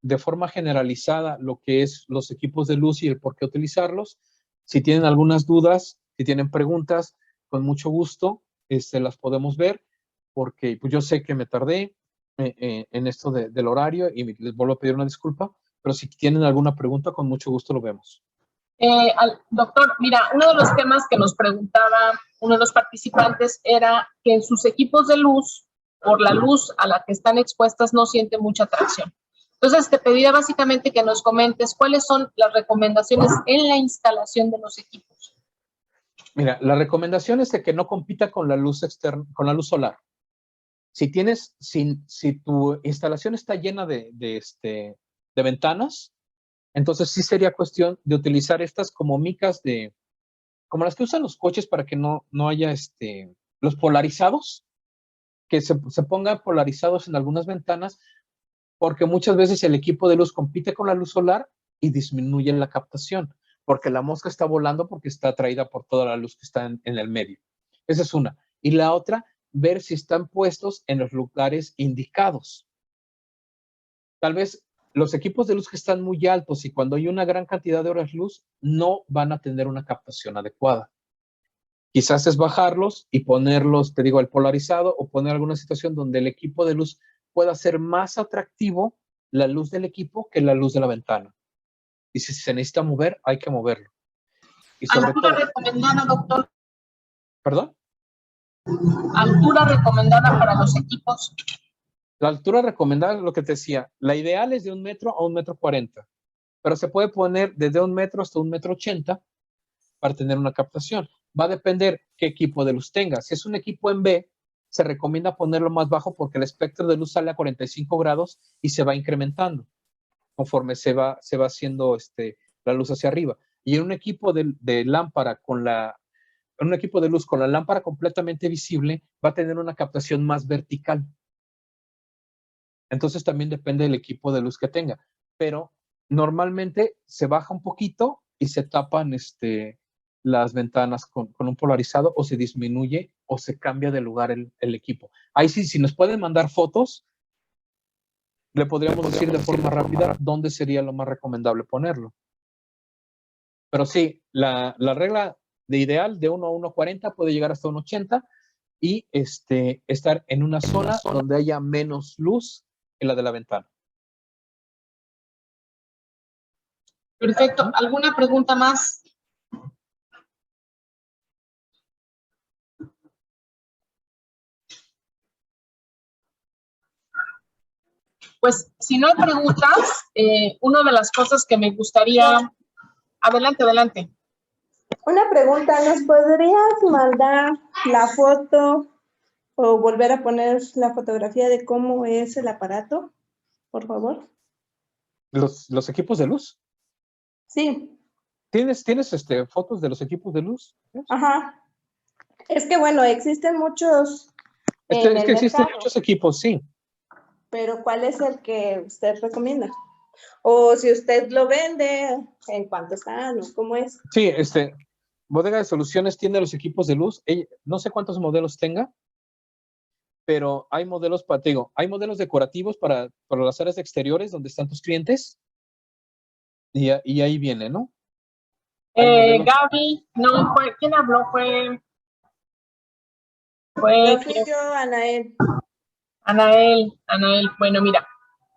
de forma generalizada lo que es los equipos de luz y el por qué utilizarlos. Si tienen algunas dudas, si tienen preguntas, con mucho gusto las podemos ver, porque pues, yo sé que me tardé en esto del horario y les vuelvo a pedir una disculpa, pero si tienen alguna pregunta, con mucho gusto lo vemos. Doctor, mira, uno de los temas que nos preguntaba uno de los participantes era que en sus equipos de luz, por la luz a la que están expuestas, no siente mucha tracción. Entonces, te pediría básicamente que nos comentes cuáles son las recomendaciones en la instalación de los equipos. Mira, la recomendación es de que no compita con la luz externa, con la luz solar. Si tu instalación está llena de ventanas, entonces sí sería cuestión de utilizar estas como micas como las que usan los coches para que no haya los polarizados, que se pongan polarizados en algunas ventanas, porque muchas veces el equipo de luz compite con la luz solar y disminuye la captación, porque la mosca está volando porque está atraída por toda la luz que está en el medio. Esa es una. Y la otra, ver si están puestos en los lugares indicados. Tal vez los equipos de luz que están muy altos y cuando hay una gran cantidad de horas luz, no van a tener una captación adecuada. Quizás es bajarlos y ponerlos, te digo, al polarizado o poner alguna situación donde el equipo de luz pueda ser más atractivo la luz del equipo que la luz de la ventana. Y si se necesita mover, hay que moverlo. Y sobre ¿Altura todo, recomendada, doctor? ¿perdón? ¿Altura recomendada para los equipos? La altura recomendada, lo que te decía, la ideal es de 1 metro a 1,40 m, pero se puede poner desde 1 metro hasta 1,80 m para tener una captación. Va a depender qué equipo de luz tenga. Si es un equipo en B, se recomienda ponerlo más bajo porque el espectro de luz sale a 45 grados y se va incrementando conforme se va haciendo la luz hacia arriba. Y en un equipo de lámpara en un equipo de luz con la lámpara completamente visible, va a tener una captación más vertical. Entonces también depende del equipo de luz que tenga. Pero normalmente se baja un poquito y se tapan las ventanas con un polarizado, o se disminuye o se cambia de lugar el equipo. Ahí sí, si nos pueden mandar fotos, le podríamos decir de forma rápida dónde sería lo más recomendable ponerlo. Pero sí, la regla de ideal de 1 a 1,40 puede llegar hasta 1,80 y estar en una zona donde haya menos luz que la de la ventana. Perfecto. ¿Alguna pregunta más? Pues si no hay preguntas, una de las cosas que me gustaría... Adelante, adelante. Una pregunta, ¿nos podrías mandar la foto o volver a poner la fotografía de cómo es el aparato, por favor? ¿Los equipos de luz? Sí, ¿Tienes fotos de los equipos de luz? ajá. Es que bueno, existen muchos Es en que el existen mercado, muchos equipos, sí. pero ¿cuál es el que usted recomienda? O si usted lo vende, ¿en cuánto están o cómo es? Sí, Bodega de Soluciones tiene los equipos de luz. No sé cuántos modelos tenga, pero hay modelos hay modelos decorativos para las áreas exteriores donde están tus clientes. Y ahí viene, ¿no? Gaby, no, ¿quién habló? Fue Lo fui yo, Anael. Anael. Bueno, mira,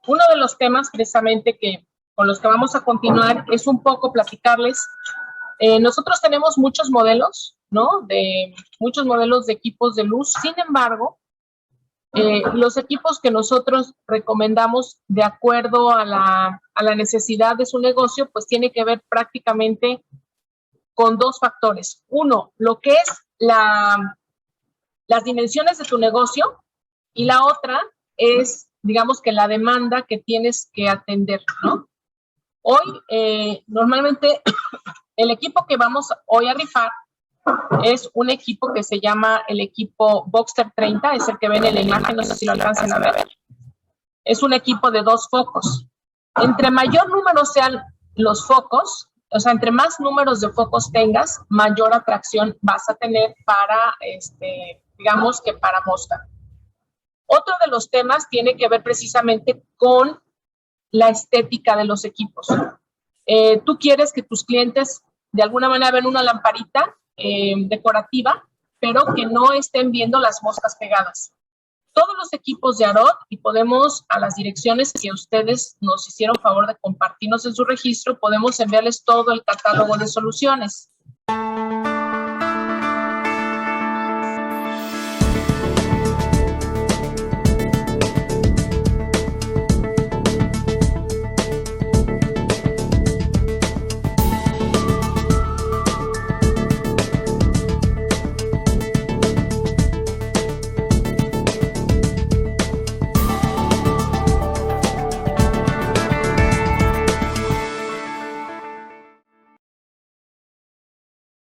uno de los temas precisamente con los que vamos a continuar es un poco platicarles. Nosotros tenemos muchos modelos, ¿no? Muchos modelos de equipos de luz. Sin embargo, los equipos que nosotros recomendamos de acuerdo a la necesidad de su negocio, pues tiene que ver prácticamente con dos factores. Uno, lo que es las dimensiones de tu negocio, y la otra es, digamos, que la demanda que tienes que atender, ¿no? Hoy, normalmente, el equipo que vamos hoy a rifar es un equipo que se llama el equipo Boxster 30, es el que ven en la imagen, no sé si lo alcanzan a ver. Es un equipo de 2 focos. Entre mayor número sean los focos, o sea, entre más números de focos tengas, mayor atracción vas a tener para, digamos que para mosca. Otro de los temas tiene que ver precisamente con la estética de los equipos. Tú quieres que tus clientes de alguna manera vean una lamparita decorativa, pero que no estén viendo las moscas pegadas. Todos los equipos de Arod, y podemos a las direcciones que ustedes nos hicieron favor de compartirnos en su registro, podemos enviarles todo el catálogo de soluciones.